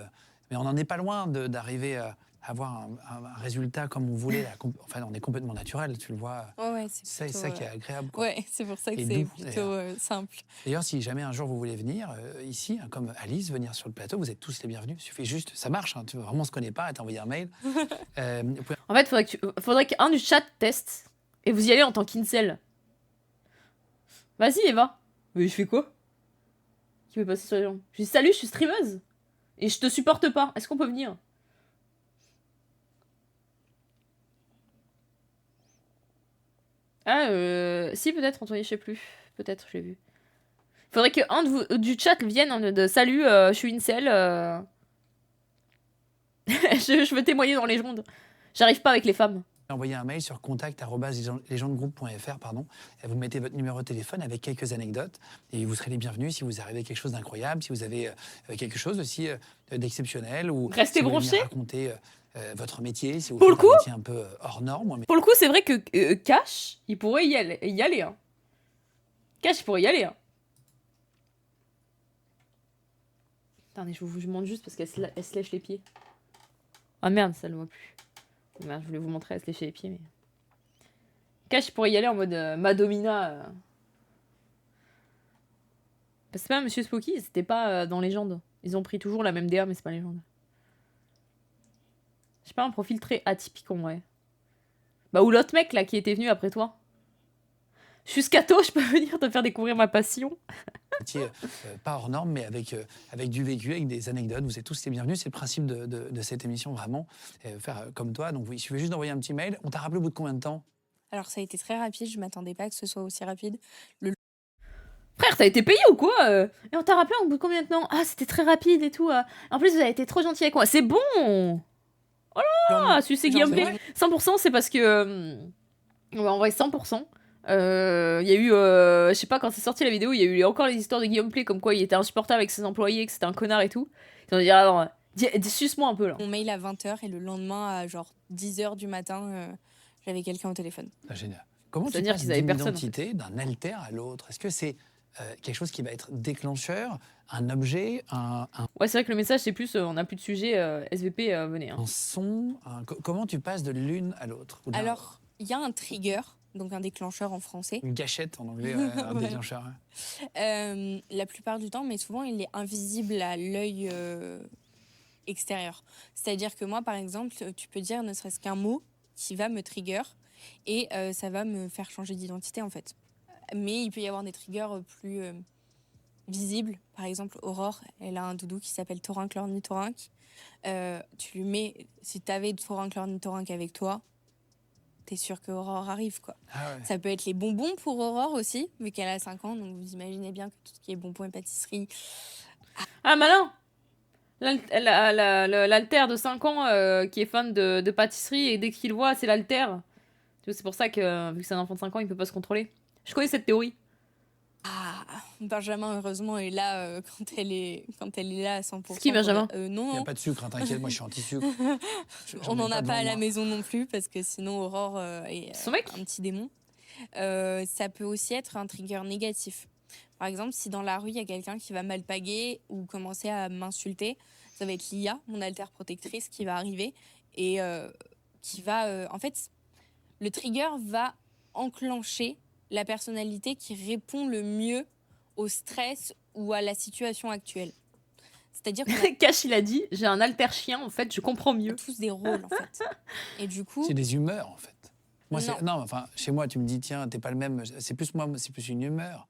Mais on n'en est pas loin d'arriver à avoir un résultat comme on voulait. Enfin, on est complètement naturel, tu le vois. Ouais, C'est ça qui est agréable, quoi. Ouais, c'est pour ça que Et c'est doux, plutôt simple. D'ailleurs, si jamais un jour vous voulez venir ici, comme Alice, venir sur le plateau, vous êtes tous les bienvenus. Il suffit juste, ça marche, tu vraiment on se connaît pas, t'envoyer un mail. En fait, faudrait qu'un du chat teste, et vous y allez en tant qu'incel. Vas-y, Eva. Mais je fais quoi? Qui veut passer sur les gens? Je dis salut, je suis streameuse. Et je te supporte pas. Est-ce qu'on peut venir? Si, peut-être, Anthony, je sais plus. Peut-être, j'ai vu. Faudrait que un de vous, du chat vienne de salut, je suis incel. Je veux témoigner dans les ondes. J'arrive pas avec les femmes. Envoyez un mail sur contact@legendegroupe.fr, pardon. Et vous mettez votre numéro de téléphone avec quelques anecdotes et vous serez les bienvenus si vous arrivez à quelque chose d'incroyable, si vous avez quelque chose aussi d'exceptionnel ou Restez si vous voulez branchés. venir raconter votre métier, si vous Pour le faites un coup métier un peu hors norme. Pour le coup, c'est vrai que Cash, il pourrait y aller, hein. Cash, il pourrait y aller, hein. Attendez, je vous montre juste parce qu'elle se lèche les pieds. Ah merde, ça le voit plus. Merde, je voulais vous montrer, elle se léchait les pieds, mais... Cash, il pourrait y aller en mode Madomina. Parce que c'est pas Monsieur Spooky, c'était pas dans Légende. Ils ont pris toujours la même DA, mais c'est pas Légende. J'ai pas un profil très atypique en vrai. Bah, ou l'autre mec là qui était venu après toi. Je suis scato, je peux venir te faire découvrir ma passion. Métier pas hors norme, mais avec du vécu, avec des anecdotes. Vous êtes tous les bienvenus. C'est le principe de cette émission, vraiment. Faire comme toi. Donc, il suffit juste d'envoyer un petit mail. On t'a rappelé au bout de combien de temps? Alors ça a été très rapide, je m'attendais pas que ce soit aussi rapide. Frère, t'as été payé ou quoi Et on t'a rappelé au bout de combien de temps? Ah, c'était très rapide et tout. En plus, vous avez été trop gentil avec moi. C'est bon. Oh là, succès Genre, gameplay. 100%, c'est parce que... en vrai, 100%. Il y a eu, je sais pas, quand c'est sorti la vidéo, il y a eu encore les histoires de gameplay comme quoi il était insupportable avec ses employés, que c'était un connard et tout. Ils ont dit, ah non, suce-moi un peu là. mon mail à 20h et le lendemain à genre 10h du matin, j'avais quelqu'un au téléphone. Ah, génial. Comment tu C'est-à-dire passes qu'ils avaient d'une personne, identité, d'un alter à l'autre? Est-ce que c'est quelque chose qui va être déclencheur, un objet, Ouais, c'est vrai que le message c'est plus, on n'a plus de sujet, SVP, venez. Hein. un son comment tu passes de l'une à l'autre? Ou de l'un à l'autre? Alors, il y a un trigger, donc un déclencheur en français. Une gâchette en anglais, un Ouais. déclencheur. Ouais. La plupart du temps, mais souvent il est invisible à l'œil extérieur. C'est-à-dire que moi, par exemple, tu peux dire ne serait-ce qu'un mot qui va me trigger et ça va me faire changer d'identité en fait. Mais il peut y avoir des triggers plus visibles. Par exemple, Aurore, elle a un doudou qui s'appelle Thorinque l'ornithorynque. Tu lui mets, si tu avais Thorinque l'ornithorynque avec toi, t'es sûr que Aurore arrive quoi. Ah ouais. Ça peut être les bonbons pour Aurore aussi, vu qu'elle a 5 ans, donc vous imaginez bien que tout ce qui est bonbons et pâtisseries. Ah, malin. L'alter de 5 ans qui est fan de pâtisserie et dès qu'il voit, c'est l'alter. Tu vois, c'est pour ça que, vu que c'est un enfant de 5 ans, il peut pas se contrôler. Je connais cette théorie. Ah, Benjamin, heureusement, est là quand elle est là à 100%. C'est qui, Benjamin Il n'y Non, a pas de sucre, hein, t'inquiète, moi je suis anti-sucre. on n'en a pas à la maison non plus, parce que sinon Aurore est Son mec un petit démon. Ça peut aussi être un trigger négatif. Par exemple, si dans la rue, il y a quelqu'un qui va mal paguer ou commencer à m'insulter, ça va être Lia, mon alter protectrice, qui va arriver et qui va... en fait, le trigger va enclencher la personnalité qui répond le mieux au stress ou à la situation actuelle. C'est-à-dire qu'on a Cash, il a dit, j'ai un alter chien, en fait, je comprends mieux. tous des rôles, en fait. Et du coup... C'est des humeurs, en fait. Moi, Non. non, enfin, chez moi, tu me dis, tiens, t'es pas le même. C'est plus moi, c'est plus une humeur.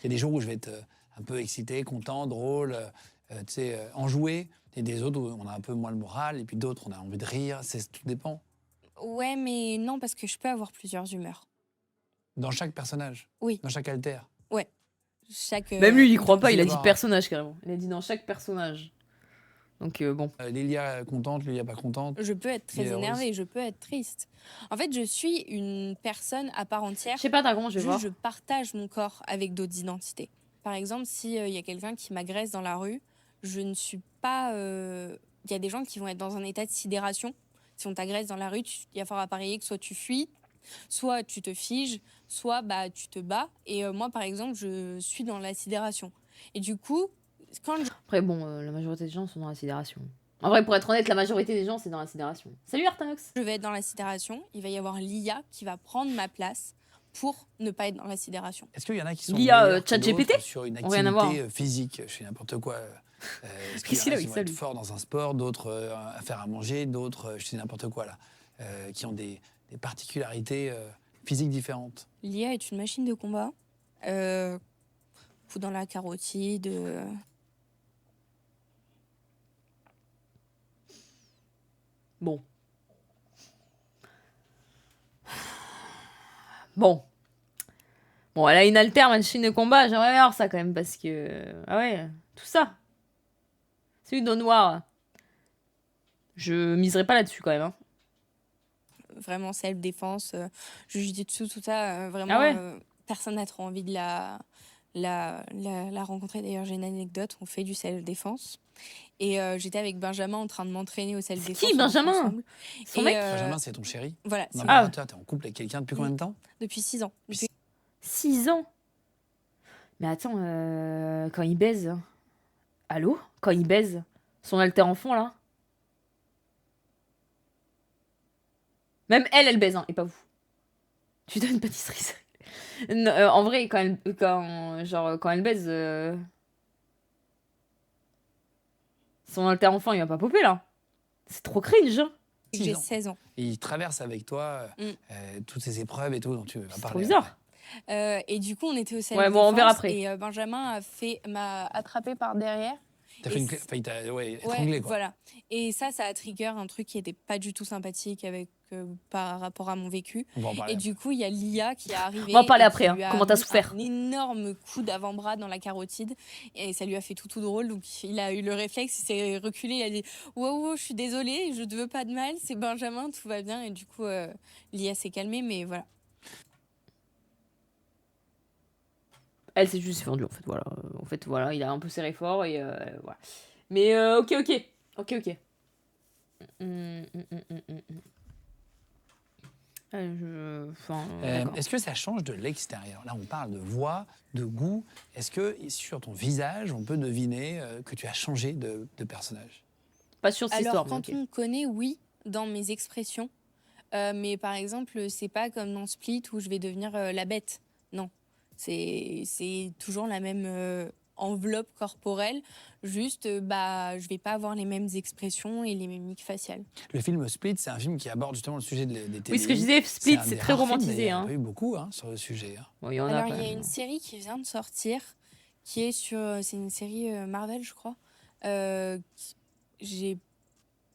Il y a des jours où je vais être un peu excité, content, drôle, tu sais, enjoué. Et des autres où on a un peu moins le moral. Et puis d'autres, on a envie de rire. Tout dépend. Ouais, mais non, parce que je peux avoir plusieurs humeurs. Dans chaque personnage. Oui. Dans chaque alter. Chaque, Même lui, il y croit pas, il il a va y dit avoir- personnage carrément. Il a dit dans chaque personnage. Donc bon. Lilia contente, Lilia pas contente. Je peux être très Il est énervée, je peux être triste. En fait, je suis une personne à part entière. Je sais pas, Dragon, je vais Juste, voir. je partage mon corps avec d'autres identités. Par exemple, s'il y a quelqu'un qui m'agresse dans la rue, je ne suis pas... Il y a des gens qui vont être dans un état de sidération. Si on t'agresse dans la rue, il va falloir parier que soit tu fuis, soit tu te figes, soit bah, tu te bats. Et moi, par exemple, je suis dans la sidération. Et du coup, quand je... Après, bon, la majorité des gens sont dans la sidération. En vrai, pour être honnête, la majorité des gens, c'est dans la sidération. Salut Artanox. je vais être dans la sidération, il va y avoir l'IA qui va prendre ma place pour ne pas être dans la sidération. Est-ce qu'il y en a qui sont L'IA, meilleurs que ChatGPT d'autres sur une Rien à voir. activité physique, je sais n'importe quoi. Est-ce qu'il y Qu'est-ce qu'il en a a qui avec vont ça, être lui forts dans un sport, d'autres à faire à manger, d'autres, je sais n'importe quoi là, qui ont des particularités physiques différentes? L'IA est une machine de combat. Coup dans la carotide. Bon. Bon. Bon, elle a une alter machine de combat, j'aimerais voir ça quand même, parce que... Ah ouais, tout ça. C'est une eau noire. Je miserais pas là-dessus quand même. Hein. vraiment self-défense, jujitsu, tout ça. Vraiment, Ah ouais. personne n'a trop envie de la rencontrer. D'ailleurs, j'ai une anecdote, on fait du self-défense. Et j'étais avec Benjamin en train de m'entraîner au C'est self-défense. qui, on en fait Benjamin? ensemble. Son Et, mec? Benjamin, c'est ton chéri? Voilà, Non, c'est mais Ah. attends, toi, t'es en couple avec quelqu'un depuis combien de temps? depuis 6 ans. Depuis- 6 ans. Mais attends, quand il baise. Allô? Quand il baise, son alter enfant là. Même elle, elle baise, hein, et pas vous. Tu donnes une pâtisserie. Non, en vrai, quand elle baise, son alter enfant, il va pas popper là. C'est trop cringe. Hein. que 6 j'ai ans. 16 ans. Et il traverse avec toi toutes ces épreuves et tout dont tu vas C'est parler. trop bizarre. Et du coup, on était au self-défense. Ouais, bon, on verra après. Et Benjamin m'a attrapé par derrière. T'as Et fait c'est- enfin, il t'a Ouais, étranglé, quoi. voilà. Et ça a trigger un truc qui était pas du tout sympathique par rapport à mon vécu. On va en parler. Et du coup, il y a Lia qui est arrivée. On va en parler et après, qui hein. lui a Comment t'as mis souffert. un énorme coup d'avant-bras dans la carotide. Et ça lui a fait tout drôle. Donc, il a eu le réflexe, il s'est reculé. Il a dit wow, je suis désolée, je te veux pas de mal. C'est Benjamin, tout va bien. Et du coup, Lia s'est calmée. Mais voilà. Elle s'est juste fendue, en fait, voilà. En fait, voilà, il a un peu serré fort et voilà. Mais ok. Enfin, d'accord. Est-ce que ça change de l'extérieur? Là, on parle de voix, de goût. Est-ce que sur ton visage, on peut deviner que tu as changé de personnage? Pas sûr de cette Alors, histoire, quand mais ok. on me connaît, oui, dans mes expressions. Mais par exemple, c'est pas comme dans Split où je vais devenir la bête. Non. C'est toujours la même enveloppe corporelle. Juste, je vais pas avoir les mêmes expressions et les mimiques faciales. Le film Split, c'est un film qui aborde justement le sujet des TDI. Oui, ce que je disais, Split, un c'est des très rares films, romantisé. mais il y en a Hein. pas eu beaucoup sur le sujet. Bon, il y en a Alors, quand il y a même. une série qui vient de sortir, qui est c'est une série Marvel, je crois. J'ai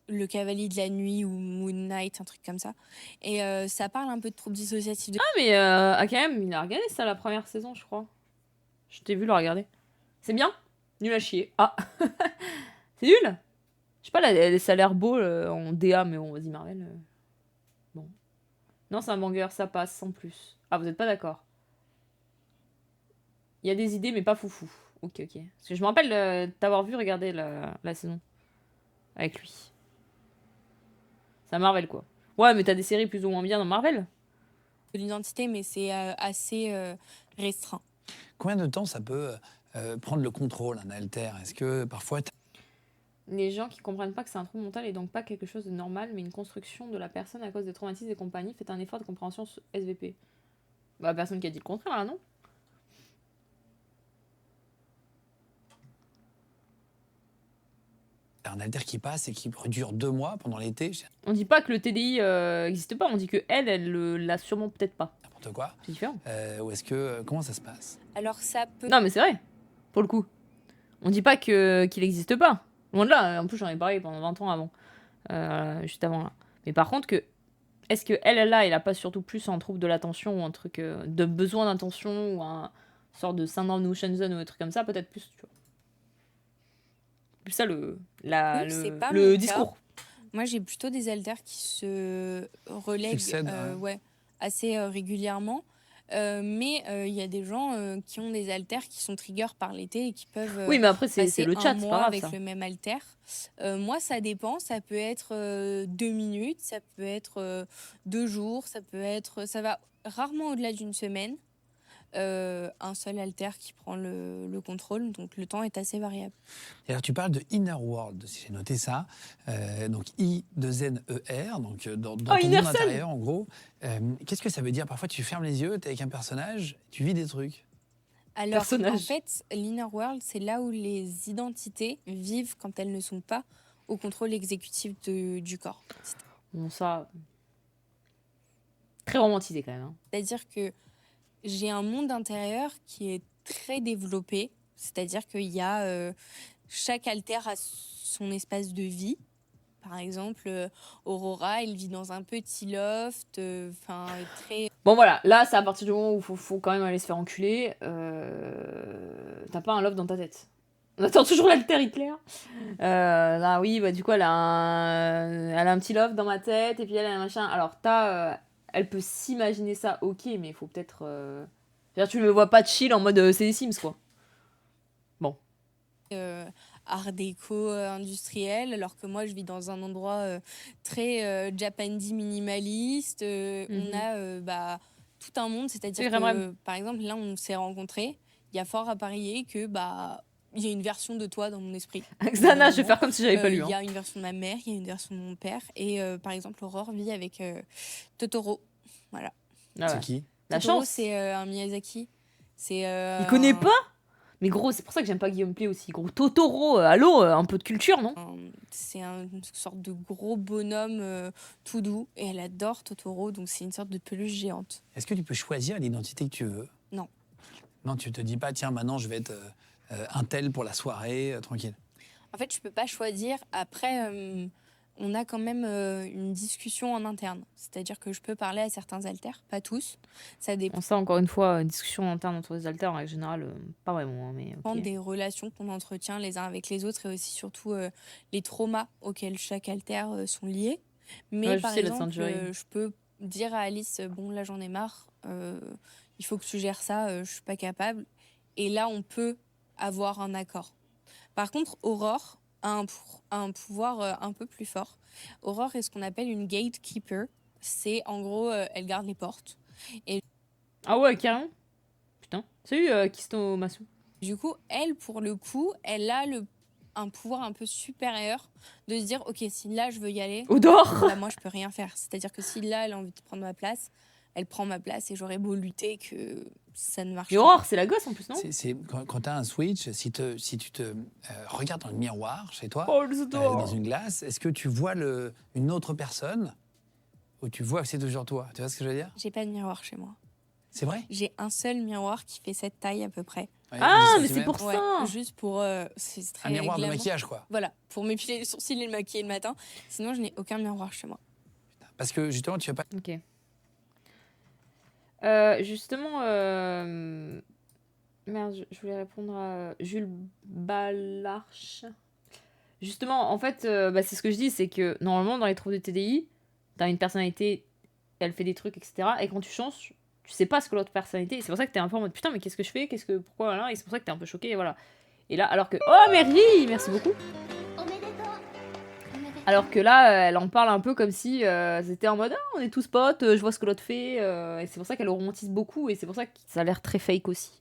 Le Cavalier de la Nuit ou Moon Knight, un truc comme ça. Et ça parle un peu de troubles dissociatifs. Ah, mais AKM, il a regardé ça la première saison, je crois. Je t'ai vu le regarder. C'est bien? Nul à chier. Ah c'est nul? Je sais pas, ça a l'air beau en DA, mais bon, vas-y, Marvel. Bon. Non, c'est un banger, ça passe, sans plus. Ah, vous êtes pas d'accord? Il y a des idées, mais pas foufou. Ok. Parce que je me rappelle t'avoir vu regarder la saison. Avec lui. C'est un Marvel, quoi. Ouais, mais t'as des séries plus ou moins bien dans Marvel. De l'identité, mais c'est assez restreint. Combien de temps ça peut prendre le contrôle, un alter? Est-ce que parfois... Les gens qui comprennent pas que c'est un trouble mental et donc pas quelque chose de normal, mais une construction de la personne à cause des traumatismes et compagnie, faites un effort de compréhension SVP. Bah, personne qui a dit le contraire, là, non? Un alter qui passe et qui dure 2 mois pendant l'été, c'est On dit pas que le TDI existe pas, on dit que elle l'a sûrement peut-être pas. n'importe quoi. C'est différent. Ou est-ce que... comment ça se passe? Alors ça peut... Non, mais c'est vrai, pour le coup. On dit pas qu'il existe pas. Loin de là, en plus j'en ai parlé pendant 20 ans avant. Juste avant là. Mais par contre, est-ce que elle a pas surtout plus un trouble de l'attention ou un truc de besoin d'attention ou un sorte de syndrome de Munchausen ou un truc comme ça, peut-être plus, tu vois. Plus ça c'est pas le mon discours. Moi, j'ai plutôt des alters qui se relèguent Succèdent, assez régulièrement. Mais il y a des gens qui ont des alters qui sont triggers par l'été et qui peuvent Oui, mais après, c'est passer le un chat, c'est mois pas grave avec ça. le même alter. Moi, ça dépend. Ça peut être 2 minutes, ça peut être 2 jours, ça va rarement au-delà d'une semaine. Un seul alter qui prend le contrôle, donc le temps est assez variable. Et alors tu parles de Inner World, si j'ai noté ça, donc I-2-N-E-R, donc dans ton monde Inner Self. intérieur en gros. Qu'est-ce que ça veut dire? Parfois tu fermes les yeux, tu es avec un personnage, tu vis des trucs. Alors, Personnage. en fait, l'Inner World, c'est là où les identités vivent quand elles ne sont pas au contrôle exécutif du corps. Bon, ça. Très romantisé quand même. Hein. C'est-à-dire que j'ai un monde intérieur qui est très développé, c'est-à-dire qu'il y a chaque alter a son espace de vie. Par exemple, Aurora, elle vit dans un petit loft, très... Bon voilà, là c'est à partir du moment où faut quand même aller se faire enculer. T'as pas un love dans ta tête. On attend toujours l'alter Hitler. Là, oui, bah, du coup, elle a un petit love dans ma tête, et puis elle a un machin. Alors, elle peut s'imaginer ça, ok, mais il faut peut-être... C'est-à-dire, tu ne me vois pas chill en mode c'est des Sims, quoi. Bon. Art déco industriel, alors que moi je vis dans un endroit très japandi minimaliste. On a tout un monde, c'est-à-dire que par exemple là on s'est rencontrés, il y a fort à parier que il y a une version de toi dans mon esprit. Xana, je vais faire comme si j'avais pas lu. Il y a une version de ma mère, il y a une version de mon père, et par exemple Aurore vit avec Totoro. Voilà. Ah ouais. C'est qui? La Totoro, chance. c'est un Miyazaki. Il connaît pas? Mais gros, c'est pour ça que j'aime pas Guillaume Play aussi. Gros, Totoro, allô, un peu de culture, non? C'est une sorte de gros bonhomme tout doux. Et elle adore Totoro, donc c'est une sorte de peluche géante. Est-ce que tu peux choisir l'identité que tu veux? Non. Non, tu te dis pas, tiens, maintenant je vais être un tel pour la soirée, tranquille. En fait, je peux pas choisir. Après, on a quand même une discussion en interne. C'est-à-dire que je peux parler à certains alters, pas tous. Ça dépend. Ça, encore une fois, une discussion interne entre les alters, en règle générale, pas vraiment. Hein, mais okay. Des relations qu'on entretient les uns avec les autres et aussi surtout les traumas auxquels chaque alter sont liés. Mais ouais, par exemple, je peux dire à Alice, bon là j'en ai marre, il faut que tu gères ça, je suis pas capable. Et là on peut avoir un accord. Par contre, Aurore a un pouvoir un peu plus fort. Aurore est ce qu'on appelle une gatekeeper. C'est en gros, elle garde les portes. Et... Ah ouais, carrément. Putain. Salut Kisto Masu. Du coup, elle, pour le coup, elle a un pouvoir un peu supérieur de se dire, ok, si là je veux y aller, Odor. Moi je peux rien faire. C'est-à-dire que si là elle a envie de prendre ma place, elle prend ma place et j'aurais beau lutter que ça ne marche pas. Et Aurore, c'est la gosse en plus, non? Quand tu as un Switch, si tu te regardes dans le miroir chez toi, dans une glace, est-ce que tu vois une autre personne ou tu vois que c'est toujours toi? Tu vois ce que je veux dire? J'ai pas de miroir chez moi. C'est vrai? J'ai un seul miroir qui fait cette taille à peu près. Ouais, ah, mais c'est pour ça. Ouais, juste pour... c'est très un miroir glamour. de maquillage, quoi. Voilà, pour m'épiler les sourcils et le maquiller le matin. Sinon, je n'ai aucun miroir chez moi. Parce que justement, tu veux pas... Ok. Justement... Merde, je voulais répondre à Jules Ballarche. Justement, en fait, c'est ce que je dis, c'est que normalement, dans les troubles de TDI, t'as une personnalité, elle fait des trucs, etc. Et quand tu changes... tu sais pas ce que l'autre personnalité, et c'est pour ça que t'es un peu en mode putain mais qu'est-ce que je fais, pourquoi voilà, et c'est pour ça que t'es un peu choqué, et voilà. Et là, alors que oh merci beaucoup. Alors que là, elle en parle un peu comme si c'était en mode on est tous potes, je vois ce que l'autre fait, et c'est pour ça qu'elle le romantise beaucoup, et c'est pour ça que ça a l'air très fake aussi.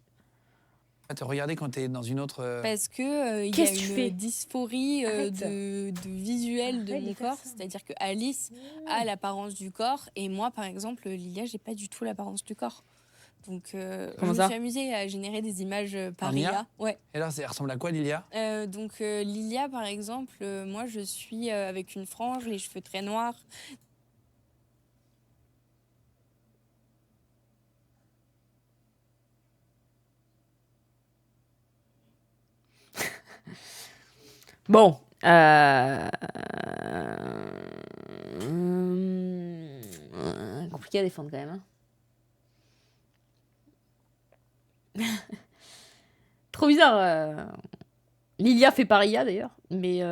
Te regarder quand t'es dans une autre... Parce que il y a une dysphorie de visuel de mon corps, c'est-à-dire que Alice a l'apparence du corps et moi par exemple Lilia j'ai pas du tout l'apparence du corps. Donc je me suis amusée à générer des images par IA. Ouais. Et alors elle ressemble à quoi Lilia? Donc Lilia par exemple, moi je suis avec une frange, les cheveux très noirs. Bon, compliqué à défendre quand même. Hein. Trop bizarre. Lilia fait paria d'ailleurs, mais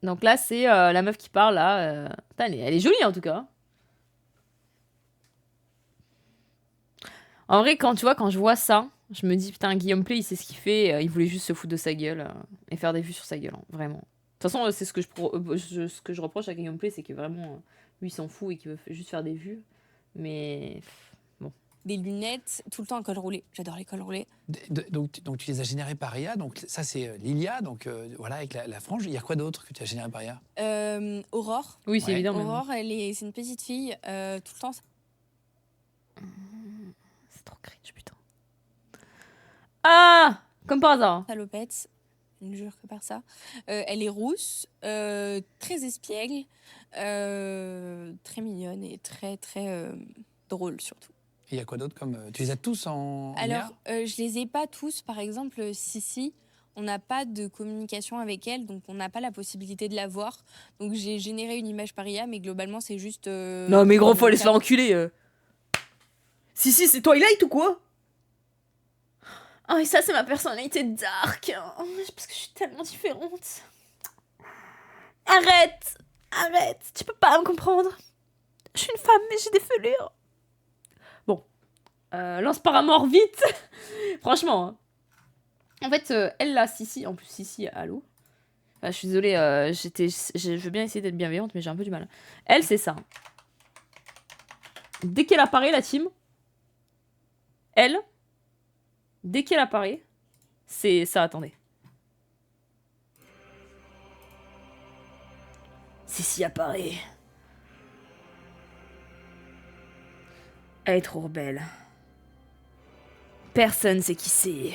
donc là c'est la meuf qui parle là. Elle est jolie en tout cas. En vrai, quand je vois ça. Je me dis, putain, Guillaume Play, il sait ce qu'il fait. Il voulait juste se foutre de sa gueule et faire des vues sur sa gueule, hein, vraiment. De toute façon, c'est ce que je reproche à Guillaume Play, c'est que vraiment, lui, il s'en fout et qu'il veut juste faire des vues. Mais bon. Des lunettes, tout le temps en col roulé. J'adore les cols roulés. Donc tu les as générés par IA. Donc ça, c'est Lilia, donc voilà, avec la frange. Il y a quoi d'autre que tu as généré par IA? Aurore. Oui, c'est évident. Aurore, c'est une petite fille. Tout le temps. C'est trop cringe, putain. Ah, comme par hasard. Salopette, je ne jure que par ça. Elle est rousse, très espiègle, très mignonne et très très drôle surtout. Et il y a quoi d'autre comme tu les as tous en Alors, je les ai pas tous. Par exemple, Sissi, on n'a pas de communication avec elle, donc on n'a pas la possibilité de la voir. Donc j'ai généré une image par IA, mais globalement c'est juste. Non mais gros, faut aller se faire enculer. Sissi, c'est Twilight ou quoi? Oh, et ça, c'est ma personnalité dark. Parce que je suis tellement différente. Arrête. Tu peux pas me comprendre. Je suis une femme, mais j'ai des velures. Bon. Lance Paramore, vite. Franchement. Hein. En fait, elle, là, Sissi. En plus, Sissi, allô. Enfin, je suis désolée, je veux bien essayer d'être bienveillante, mais j'ai un peu du mal. Elle, c'est ça. Dès qu'elle apparaît, la team, elle, dès qu'elle apparaît, c'est ça, attendez. Sissi apparaît. Elle est trop belle. Personne sait qui c'est.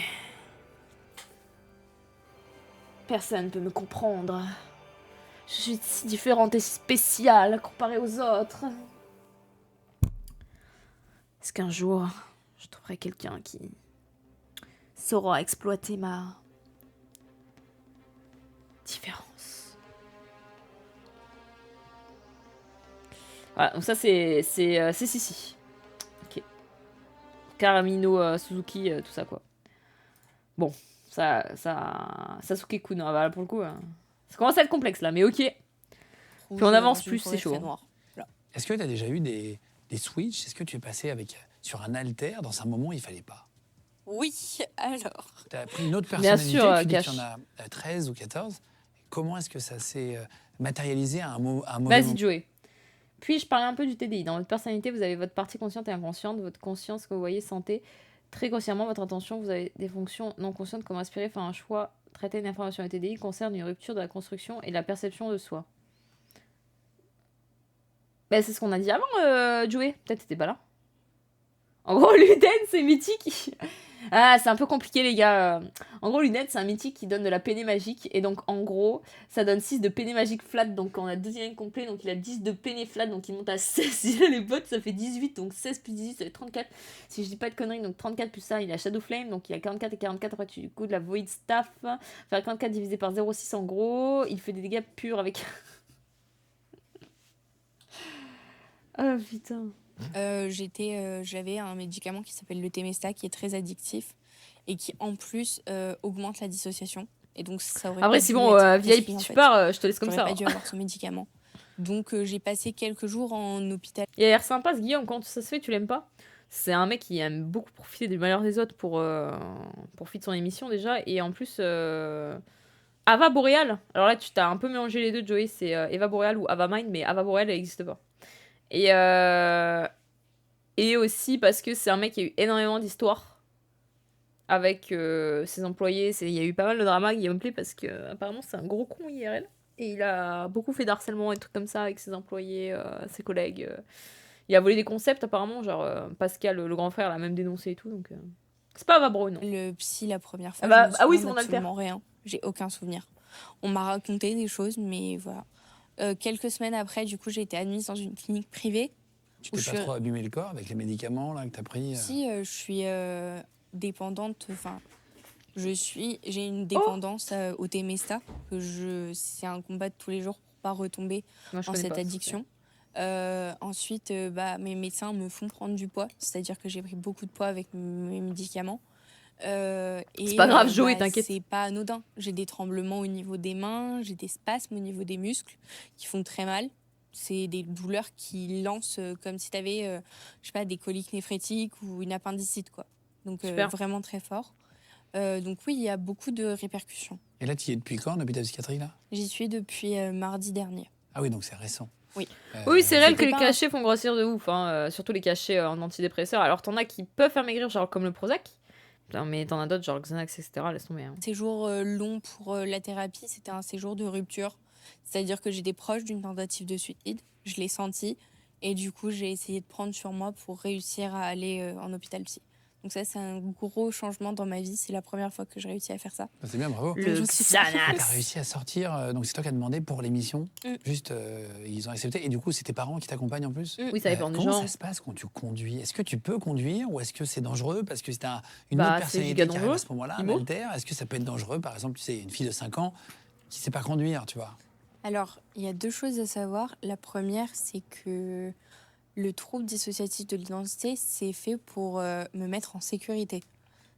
Personne peut me comprendre. Je suis si différente et si spéciale comparée aux autres. Est-ce qu'un jour, je trouverai quelqu'un qui saura exploiter ma différence? Voilà, donc ça c'est Sissi. Ok. Karamino, Suzuki, tout ça quoi. Bon. Sasuke Kun, bah, pour le coup, ça commence à être complexe là, mais ok. Puis on avance plus, c'est chaud. Est-ce que tu as déjà eu des switches? Est-ce que tu es passé sur un alter dans un moment où il fallait pas? Oui, alors. Tu as pris une autre Bien personnalité, sûr, tu dis Cash. qu'il y en a 13 ou 14. Comment est-ce que ça s'est matérialisé à un mauvais Vas-y, moment? Joey. Puis je parlais un peu du TDI. Dans votre personnalité, vous avez votre partie consciente et inconsciente, votre conscience que vous voyez, santé. Très consciemment, votre attention, vous avez des fonctions non conscientes comme respirer, faire un choix, traiter une information. Le TDI concerne une rupture de la construction et de la perception de soi. Bah, c'est ce qu'on a dit avant, Joey. Peut-être t'étais pas là. En gros, Luden, c'est mythique. Ah, c'est un peu compliqué, les gars. En gros, Lunette, c'est un mythique qui donne de la peinée magique. Et donc, en gros, ça donne 6 de peinée magique flat. Donc, on a 2 lignes complets. Donc, il a 10 de peinée flat. Donc, il monte à 16. Si il a les bottes, ça fait 18. Donc, 16 plus 18, ça fait 34. Si je dis pas de conneries, donc 34 plus ça, il a Shadow Flame. Donc, il a 44 et 44. Après, du coup, de la Void Staff. Faire 44 divisé par 0,6 en gros. Il fait des dégâts purs avec. Ah, putain. J'avais un médicament qui s'appelle le Temesta qui est très addictif et qui en plus augmente la dissociation. Et donc ça aurait Après, pas si dû bon, m'être VIP, prescrit, en tu fait. pars, je te laisse comme J'aurais ça. pas dû avoir ce médicament. Donc j'ai passé quelques jours en hôpital. Il a l'air sympa ce Guillaume, quand ça se fait, tu l'aimes pas? C'est un mec qui aime beaucoup profiter du malheur des autres pour profiter de son émission déjà. Et en plus, Ava Boreal. Alors là, tu t'as un peu mélangé les deux, Joey. C'est Eva Boreal ou Ava Mind, mais Ava Boreal, elle n'existe pas. Et aussi parce que c'est un mec qui a eu énormément d'histoires avec ses employés. Il y a eu pas mal de drama Guillaume Play parce que apparemment c'est un gros con IRL. Et il a beaucoup fait d'harcèlement et trucs comme ça avec ses employés, ses collègues. Il a volé des concepts apparemment, genre Pascal, le grand frère, l'a même dénoncé et tout. Donc c'est pas Vabro, non. Le psy la première fois, bah, je me ah oui, souviens c'est mon alter. absolument rien. J'ai aucun souvenir. On m'a raconté des choses, mais voilà. Quelques semaines après, du coup, j'ai été admise dans une clinique privée. Tu t'es pas trop abîmé le corps avec les médicaments là, que tu as pris? Si, je suis dépendante, enfin, j'ai une dépendance au Temesta, c'est un combat de tous les jours pour pas retomber Moi, je dans connais cette pas, addiction. Ensuite, mes médecins me font prendre du poids, c'est-à-dire que j'ai pris beaucoup de poids avec mes médicaments. C'est pas grave, Joey, t'inquiète. C'est pas anodin. J'ai des tremblements au niveau des mains, j'ai des spasmes au niveau des muscles qui font très mal. C'est des douleurs qui lancent comme si tu avais, je sais pas, des coliques néphrétiques ou une appendicite, quoi. Donc vraiment très fort. Donc oui, il y a beaucoup de répercussions. Et là, tu y es depuis quand, depuis ta psychiatrie là? J'y suis depuis mardi dernier. Ah oui, donc c'est récent. Oui. Oui, c'est réel que C'était les pas cachets font grossir de ouf, hein, surtout les cachets en antidépresseurs. Alors t'en as qui peuvent faire maigrir, genre comme le Prozac. Putain, mais t'en as d'autres, genre Xanax, etc. Laisse tomber. Hein. Séjour long pour la thérapie, c'était un séjour de rupture. C'est-à-dire que j'étais proche d'une tentative de suicide. Je l'ai senti. Et du coup, j'ai essayé de prendre sur moi pour réussir à aller en hôpital psy. Donc ça, c'est un gros changement dans ma vie. C'est la première fois que je réussis à faire ça. C'est bien, bravo. Le Xanax. T'as réussi à sortir, donc c'est toi qui as demandé pour l'émission. Juste, ils ont accepté. Et du coup, c'est tes parents qui t'accompagnent en plus? Oui, ça dépend des gens. Comment ça se passe quand tu conduis? Est-ce que tu peux conduire ou est-ce que c'est dangereux parce que c'est une Bah, autre c'est personnalité giga qui arrive dangereux. à ce moment-là, un Imo. alter? Est-ce que ça peut être dangereux? Par exemple, tu sais, une fille de 5 ans qui sait pas conduire, tu vois. Alors, il y a deux choses à savoir. La première, c'est que le trouble dissociatif de l'identité, c'est fait pour me mettre en sécurité.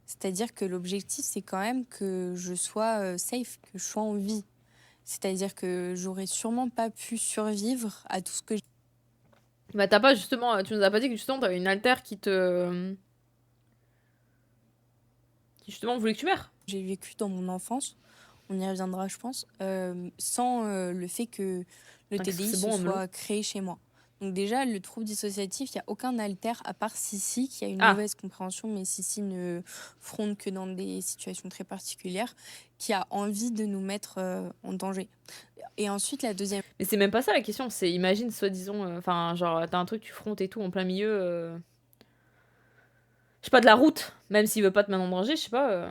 C'est-à-dire que l'objectif, c'est quand même que je sois safe, que je sois en vie. C'est-à-dire que j'aurais sûrement pas pu survivre à tout ce que Bah t'as pas justement, tu nous as pas dit que justement t'avais une altère qui justement voulait que tu meurs. j'ai vécu dans mon enfance. On y reviendra, je pense, sans le fait que le TDI c'est bon, se Amelot. soit créé chez moi. Donc déjà, le trouble dissociatif, il n'y a aucun altère à part Sissi qui a une Ah. mauvaise compréhension, mais Sissi ne fronde que dans des situations très particulières, qui a envie de nous mettre en danger. Et ensuite, la deuxième Mais c'est même pas ça la question, c'est imagine soi-disant, enfin genre t'as un truc, tu frontes et tout en plein milieu, je sais pas, de la route, même s'il veut pas te mettre en danger, je sais pas.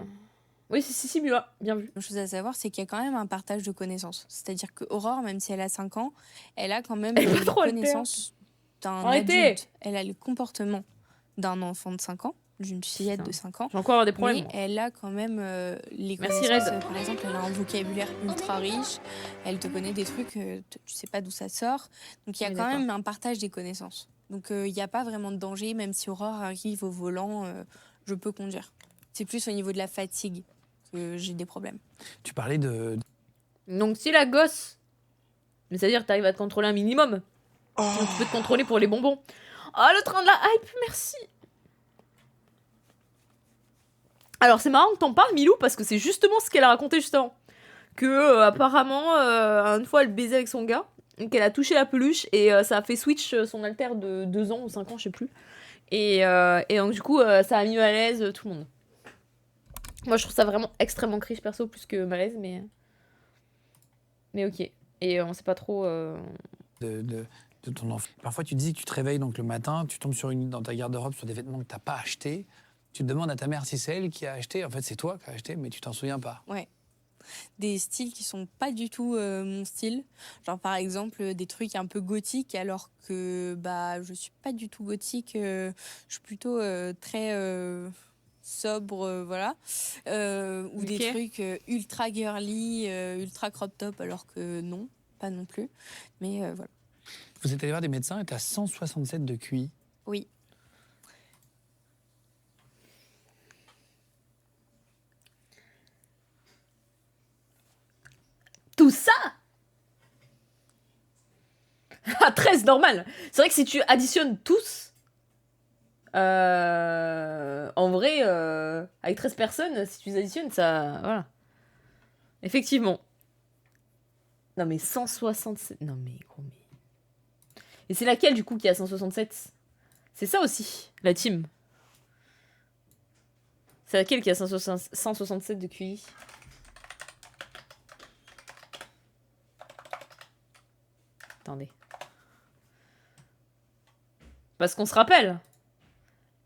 Oui, si, Mula, bien vu. chose à savoir, c'est qu'il y a quand même un partage de connaissances. C'est-à-dire que Aurore, même si elle a 5 ans, elle a quand même Elle est pas les trop altère. connaissances d'un Arrêtez. adulte. Elle a le comportement d'un enfant de 5 ans, d'une fillette Putain. de 5 ans. J'ai encore avoir des problèmes. Mais moi. elle a quand même les Merci, connaissances. Red. Par exemple, elle a un vocabulaire ultra riche. Elle te connaît des trucs, tu sais pas d'où ça sort. Donc il y a Oui, quand d'accord. même un partage des connaissances. Donc il n'y a pas vraiment de danger, même si Aurore arrive au volant, je peux conduire. C'est plus au niveau de la fatigue que j'ai des problèmes. Tu parlais de... Donc si la gosse, mais c'est-à-dire que t'arrives à te contrôler un minimum, donc tu peux te contrôler pour les bonbons. Ah, le train de la hype, merci. Alors c'est marrant que t'en parles, Milou, parce que c'est justement ce qu'elle a raconté juste avant. Que apparemment, une fois elle baisait avec son gars, et qu'elle a touché la peluche et ça a fait switch son alter de 2 ans ou 5 ans, je sais plus. Et donc du coup, ça a mis mal à l'aise tout le monde. Moi je trouve ça vraiment extrêmement cringe perso, plus que malaise, mais ok. Et on sait pas trop... de ton enfant. Parfois, tu te dis que tu te réveilles donc le matin, tu tombes dans ta garde-robe sur des vêtements que tu n'as pas achetés. Tu te demandes à ta mère si c'est elle qui a acheté. En fait, c'est toi qui as acheté, mais tu t'en souviens pas. Ouais. Des styles qui sont pas du tout mon style. Genre par exemple des trucs un peu gothiques alors que bah je suis pas du tout gothique. Je suis plutôt très sobre, voilà. Ou des Ok. trucs ultra girly, ultra crop top alors que non, pas non plus. Mais voilà. Vous êtes allé voir des médecins et tu as 167 de QI. Oui. Tout ça à 13, normal. C'est vrai que si tu additionnes tous, en vrai, avec 13 personnes, si tu les additionnes, ça... Voilà. Effectivement. Non mais 167... Non mais gros, mais... Et c'est laquelle du coup qui a 167? C'est ça aussi, la team. C'est laquelle qui a 167 de QI? Attendez. Parce qu'on se rappelle.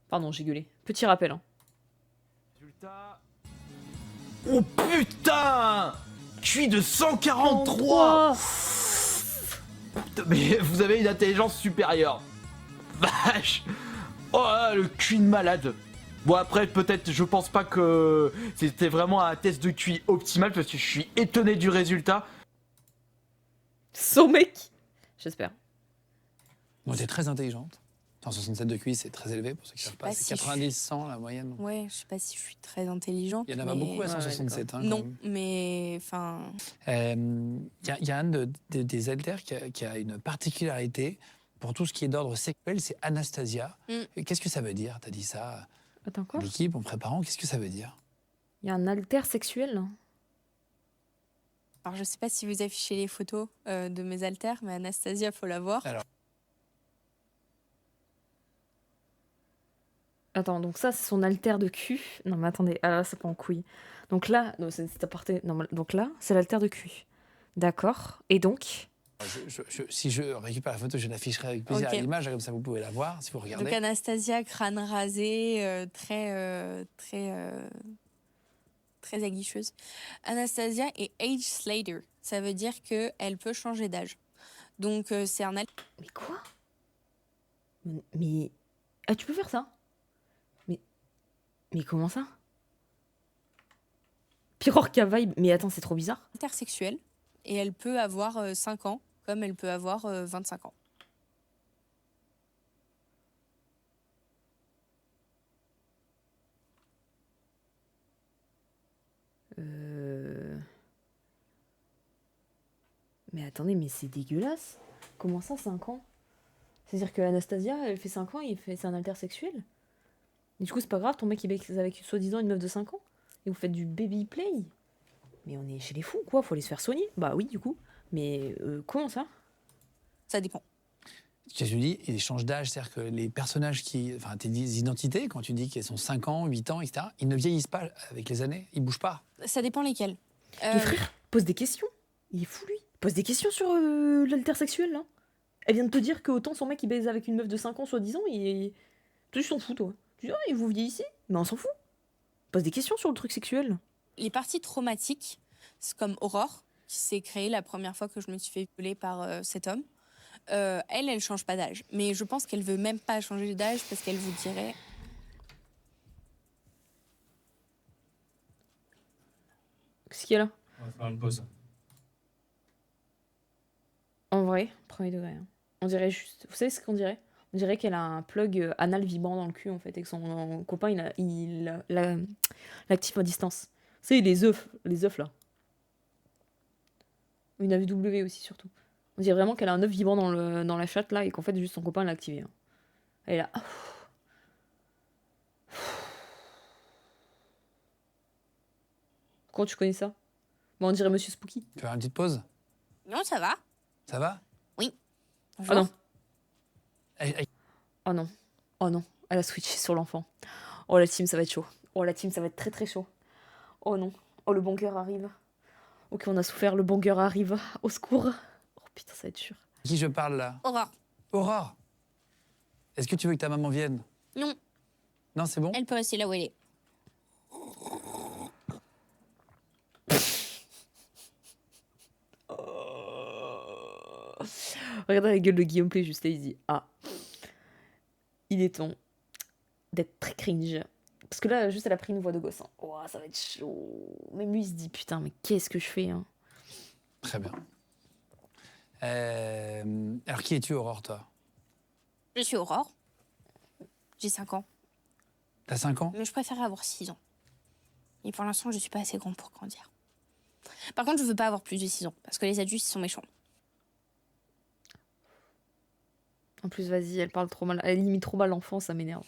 Pardon, j'ai gueulé. Petit rappel. Hein. Résultat. Oh putain! QI de 143! Putain, mais vous avez une intelligence supérieure. Vache! Oh là, le QI de malade. Bon après peut-être je pense pas que c'était vraiment un test de QI optimal parce que je suis étonné du résultat. Son mec. J'espère. Bon, tu es très intelligente. 167 de QI, c'est très élevé pour ceux qui ne savent pas. pas C'est si 90, 100 la moyenne. Ouais, je sais pas si je suis très intelligente. Il y en a pas mais- beaucoup à Ouais, 167. hein, quand Non, même. mais enfin. Il y a un des alters qui a une particularité pour tout ce qui est d'ordre sexuel, c'est Anastasia. Et qu'est-ce que ça veut dire? T'as dit ça Attends à quoi? l'équipe en préparant. Qu'est-ce que ça veut dire? Il y a un alter sexuel là. Alors, je sais pas si vous affichez les photos de mes haltères, mais Anastasia, faut la voir. Alors. Attends, donc ça c'est son alter de cul. Non mais attendez, ah là c'est pas en couille. Donc là, non, c'est à portée. Non, donc là, c'est l'alter de cul. D'accord. Et donc Si je récupère la photo, je l'afficherai avec plaisir Ok. à l'image, comme ça vous pouvez la voir si vous regardez. Donc, Anastasia, crâne rasé, très aguicheuse. Anastasia est age slater. Ça veut dire qu'elle peut changer d'âge. Donc, c'est un alter. Mais quoi? Mais ah tu peux faire ça? Mais comment ça? Pirorca vibe. Mais attends, c'est trop bizarre. Intersexuelle et elle peut avoir 5 ans comme elle peut avoir 25 ans. Mais attendez, mais c'est dégueulasse. Comment ça, 5 ans? C'est-à-dire que Anastasia, elle fait 5 ans, c'est un intersexuel? Et du coup, c'est pas grave, ton mec il baise avec soi-disant une meuf de 5 ans? Et vous faites du baby play? Mais on est chez les fous, quoi, faut aller se faire soigner. Bah oui, du coup. Mais comment ça? Ça dépend. Ce que tu dis, ils changent d'âge, c'est-à-dire que les personnages enfin tes identités, quand tu dis qu'elles sont 5 ans, 8 ans, etc., ils ne vieillissent pas avec les années, ils bougent pas. Ça dépend lesquels. Le frère pose des questions. Il est fou, lui. Pose des questions sur l'intersexuel, là. Elle vient de te dire que autant son mec il baise avec une meuf de 5 ans, soi-disant, et toi, tu t'en fous, toi. Tu dis, ah, et vous vieillissez? Mais on s'en fout. Pose des questions sur le truc sexuel. Les parties traumatiques, c'est comme Aurore, qui s'est créée la première fois que je me suis fait violer par cet homme. Elle change pas d'âge. Mais je pense qu'elle veut même pas changer d'âge parce qu'elle vous dirait... Qu'est-ce qu'il y a là? On va faire une pause. En vrai, premier degré. Hein. On dirait juste... Vous savez ce qu'on dirait? On dirait qu'elle a un plug anal vibrant dans le cul, en fait, et que son copain, il l'active à distance. Vous savez, les œufs là. Une AW aussi, surtout. On dirait vraiment qu'elle a un œuf vibrant dans la chatte, là, et qu'en fait, juste son copain l'a activé. Hein. Elle est là. Comment tu connais ça? Bon, on dirait Monsieur Spooky. Tu veux faire une petite pause? Non, ça va. Ça va? Oui. Oh non. Eh, Oh non. Oh non. Elle a switché sur l'enfant. Oh la team, ça va être chaud. Oh la team, ça va être très très chaud. Oh non. Oh le bon cœur arrive. Ok, on a souffert, le bon cœur arrive. Au secours. Oh putain, ça va être dur. Qui je parle là? Aurore. Aurore. Est-ce que tu veux que ta maman vienne? Non, Non, c'est bon? elle peut rester là où elle est. Regardez la gueule de Guillaume Play juste là, il dit ah, il est temps d'être très cringe. Parce que là, juste elle a pris une voix de gosse. Hein. Oh, ça va être chaud. Même lui il se dit putain, mais qu'est-ce que je fais hein? Très bien. Alors, qui es-tu, Aurore, toi? Je suis Aurore. J'ai 5 ans. T'as 5 ans? Mais je préférais avoir 6 ans. Et pour l'instant, je suis pas assez grande pour grandir. Par contre, je veux pas avoir plus de 6 ans. Parce que les adultes, ils sont méchants. En plus, vas-y, elle parle trop mal. Elle limite trop mal l'enfant, ça m'énerve.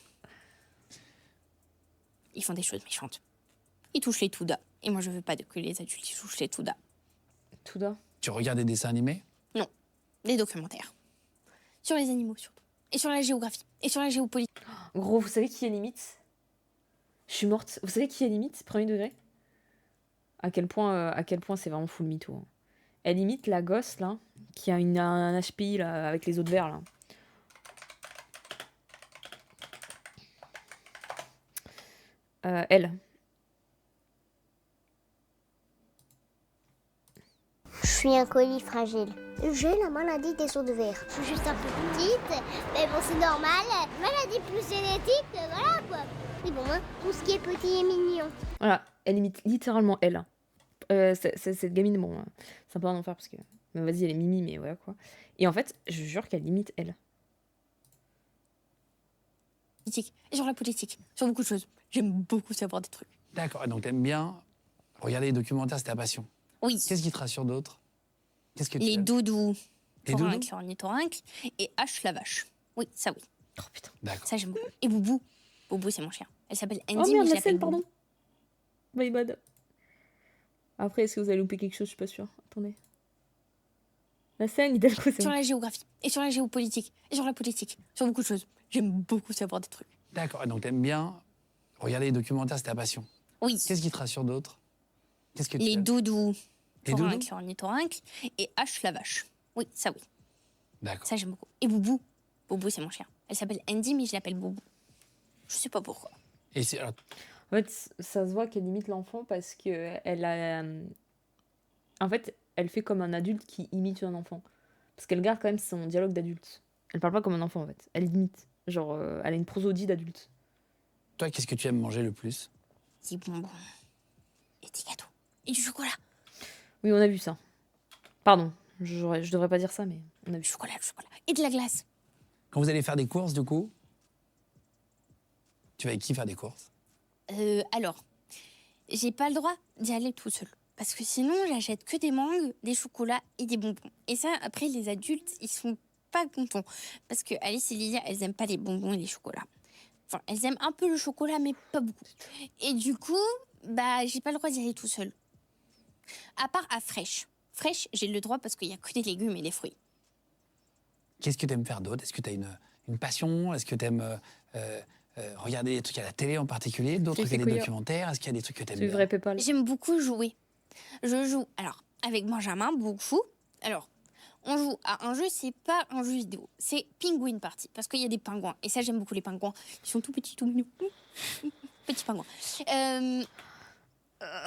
Ils font des choses méchantes. Ils touchent les toudas. Et moi, je veux pas que les adultes ils touchent les toudas. Touda. Tu regardes des dessins animés? Non. Des documentaires. Sur les animaux, surtout. Et sur la géographie. Et sur la géopolitique. Gros, vous savez qui est limite? Je suis morte. Vous savez qui est limite, premier degré? À quel point c'est vraiment full mytho. Hein. Elle limite la gosse, là, qui a un HPI, là, avec les os de verre, là. Elle. Je suis un colis fragile. J'ai la maladie des os de verre. Je suis juste un peu petite, mais bon, c'est normal. Maladie plus génétique, voilà quoi. Mais bon, hein, tout ce qui est petit et mignon. Voilà, elle imite littéralement elle. Cette gamine, bon, c'est un peu un enfer parce que. Mais vas-y, elle est mimi, mais voilà quoi. Et en fait, je jure qu'elle imite elle. Et sur la politique. Sur beaucoup de choses. J'aime beaucoup savoir des trucs. D'accord, donc t'aimes bien regarder les documentaires, c'est ta passion. Oui. Qu'est-ce qui te rassure d'autre? Qu'est-ce que tu Les aimes? doudous. Les doudous? Avec l'ornithorynque. Et H la vache. Oui, ça oui. Oh putain. D'accord. Ça, j'aime beaucoup. Et Boubou. Boubou, c'est mon chien. Elle s'appelle Andy, Oh mais merde, je la l'appelle scène, Boubou. pardon. My bad. Après, est-ce que vous avez loupé quelque chose? Je suis pas sûre. Attendez. La scène, Hidalgo, c'est Sur bon. la géographie. Et sur la géopolitique. Et sur la politique. Sur beaucoup de choses. J'aime beaucoup savoir des trucs. D'accord, donc t'aimes bien regarder les documentaires, c'est ta passion. Oui. Qu'est-ce qui te rassure d'autre? Qu'est-ce que tu Les aimes? doudous. Les doudous? Avec l'ornithorynque. Et H la vache. Oui, ça oui. D'accord. Ça, j'aime beaucoup. Et Boubou. Boubou, c'est mon chien. Elle s'appelle Andy, mais je l'appelle Boubou. Je sais pas pourquoi. Et c'est alors, En fait, ça se voit qu'elle imite l'enfant parce que elle a. En fait, elle fait comme un adulte qui imite un enfant. Parce qu'elle garde quand même son dialogue d'adulte. Elle parle pas comme un enfant en fait. Elle imite. Genre, elle a une prosodie d'adulte. toi, qu'est-ce que tu aimes manger le plus? Des bonbons. Et des gâteaux. Et du chocolat. Oui, on a vu ça. Pardon, je devrais pas dire ça, mais on a vu. Du chocolat. Et de la glace. Quand vous allez faire des courses, du coup, tu vas avec qui faire des courses? Alors, j'ai pas le droit d'y aller tout seul. Parce que sinon, j'achète que des mangues, des chocolats et des bonbons. Et ça, après, les adultes, ils sont pas contents. Parce que Alice et Lydia, elles aiment pas les bonbons et les chocolats. Enfin, elles aiment un peu le chocolat, mais pas beaucoup. Et du coup, bah, j'ai pas le droit d'y aller tout seul. À part à Fresh. Fresh, j'ai le droit parce qu'il y a que des légumes et des fruits. Qu'est-ce que tu aimes faire d'autre? Est-ce que tu as une passion? Est-ce que tu aimes regarder des trucs à la télé en particulier? D'autres que des documentaires? Est-ce qu'il y a des trucs que tu aimes C'est bien? vrai, Pépal. J'aime beaucoup jouer. Je joue, alors, avec Benjamin, beaucoup. Alors, on joue à un jeu, c'est pas un jeu vidéo, c'est Penguin Party, parce qu'il y a des pingouins. Et ça, j'aime beaucoup les pingouins. Ils sont tout petits, tout mignons. Petits pingouins.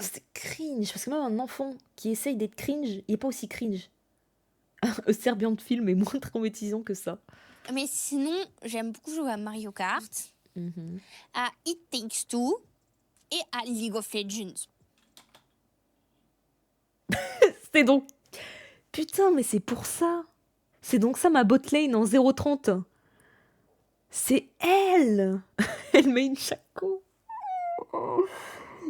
C'est cringe, parce que même un enfant qui essaye d'être cringe, il est pas aussi cringe. Un Serbian film est moins traumatisant que ça. Mais sinon, j'aime beaucoup jouer à Mario Kart, Mhm. à It Takes Two et à League of Legends. C'est donc... Putain, mais c'est pour ça. C'est donc ça ma botlane en 0,30. C'est elle. Elle met une chaco.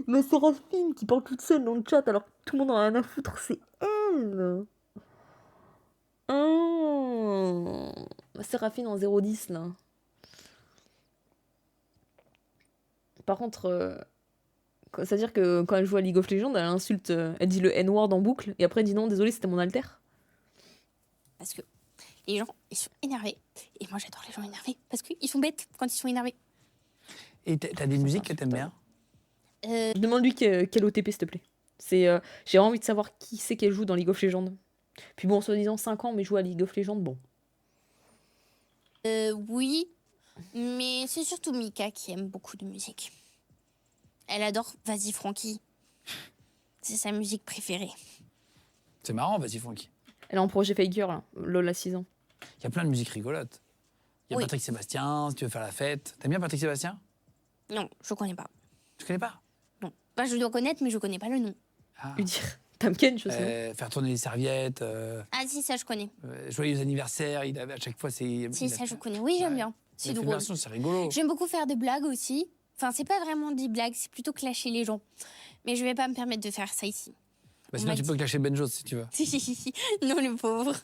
Ma Séraphine qui parle toute seule dans le chat alors que tout le monde en a rien à foutre, c'est elle. Oh. Ma Séraphine en 0,10 là. Par contre, c'est-à-dire que quand elle joue à League of Legends, elle insulte, elle dit le N-word en boucle et après elle dit non, désolé, c'était mon alter. Parce que les gens, ils sont énervés. Et moi, j'adore les gens énervés. Parce qu'ils sont bêtes quand ils sont énervés. Et t'as des musiques que t'aimes bien? Demande-lui quel OTP, s'il te plaît. J'ai envie de savoir qui c'est qu'elle joue dans League of Legends. Puis bon, soi-disant 5 ans, mais joue à League of Legends, bon. Oui, mais c'est surtout Mika qui aime beaucoup de musique. Elle adore Vas-y Francky. C'est sa musique préférée. C'est marrant, vas-y, Francky. Elle est en projet Faker, là. LOL à 6 ans. Il y a plein de musiques rigolotes. Il y a Oui. Patrick Sébastien, si tu veux faire la fête. T'aimes bien Patrick Sébastien? Non, je connais pas. Tu connais pas? Non. Bah, je dois connaître, mais je connais pas le nom. Ah. Lui dire, Tamken, je sais. Faire tourner les serviettes, Ah si, ça je connais. joyeux anniversaire, il avait à chaque fois c'est. Si, ça je connais. Oui, j'aime Ouais. bien. C'est Il a fait une drôle. version, c'est rigolo. J'aime beaucoup faire des blagues aussi. Enfin, c'est pas vraiment des blagues, c'est plutôt clasher les gens. Mais je vais pas me permettre de faire ça ici. Bah, On sinon, m'a tu dit. peux clasher Benjo si tu veux. Non, le pauvre.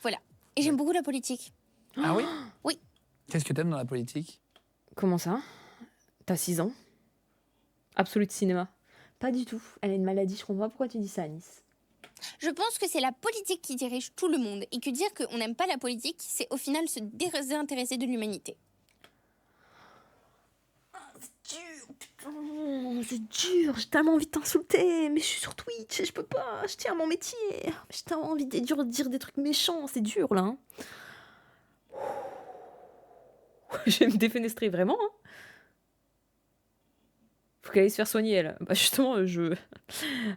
Voilà. Et j'aime beaucoup la politique. Ah oui? Oui. Qu'est-ce que t'aimes dans la politique? Comment ça? T'as 6 ans? Absolute cinéma. Pas du tout. Elle a une maladie, je comprends pas pourquoi tu dis ça, Anis. Je pense que c'est la politique qui dirige tout le monde et que dire qu'on n'aime pas la politique, c'est au final se désintéresser de l'humanité. C'est dur, j'ai tellement envie de t'insulter, mais je suis sur Twitch et je peux pas, je tiens à mon métier. J'ai tellement envie de dire des trucs méchants, c'est dur là. Hein. Je vais me défenestrer vraiment. Hein. Faut qu'elle aille se faire soigner elle. Bah justement,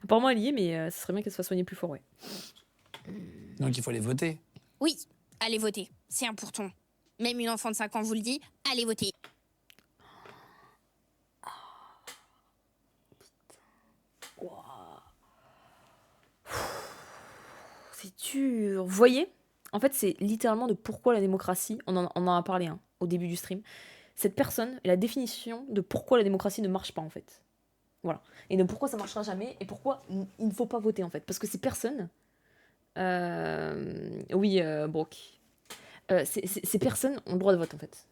apparemment elle y est, mais ce serait bien qu'elle se fasse soigner plus fort, ouais. Donc il faut aller voter. Oui, allez voter, c'est important. Même une enfant de 5 ans vous le dit, allez voter. C'est dur. Vous voyez? En fait, c'est littéralement de pourquoi la démocratie, on en a parlé hein, au début du stream. Cette personne est la définition de pourquoi la démocratie ne marche pas, en fait. Voilà. Et de pourquoi ça marchera jamais, et pourquoi il ne faut pas voter, en fait. Parce que ces personnes... Oui, Brooke. Ces personnes ont le droit de vote, en fait.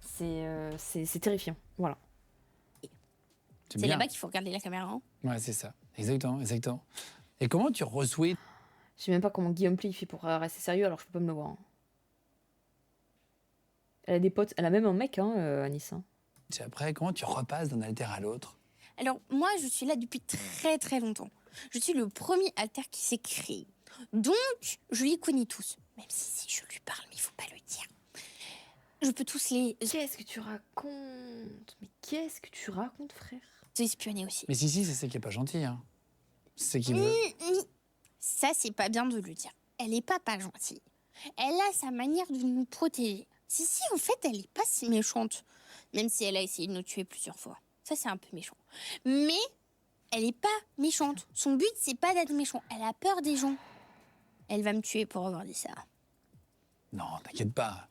C'est terrifiant. Voilà. C'est bien. là-bas qu'il faut regarder la caméra. Hein. Ouais, c'est ça. Exactement, exactement. Et comment tu reçois? Je sais même pas comment Guillaume Pli fait pour rester sérieux, alors je peux pas me le voir. Hein. Elle a des potes, elle a même un mec, hein, Anis. Hein. C'est après, comment tu repasses d'un alter à l'autre? Alors, moi, je suis là depuis très très longtemps. Je suis le premier alter qui s'est créé. Donc, je les connais tous. Même si je lui parle, mais il faut pas le dire. Je peux tous les Qu'est-ce que tu racontes? Mais qu'est-ce que tu racontes, frère? espionner aussi. Mais si, c'est ça qui est pas gentil. Hein. C'est ça qui veut. Ça, c'est pas bien de le dire. Elle est pas gentille. Elle a sa manière de nous protéger. Si, en fait, elle est pas si méchante. Même si elle a essayé de nous tuer plusieurs fois. Ça, c'est un peu méchant. Mais elle est pas méchante. Son but, c'est pas d'être méchant. Elle a peur des gens. Elle va me tuer pour avoir dit ça. Non, t'inquiète pas.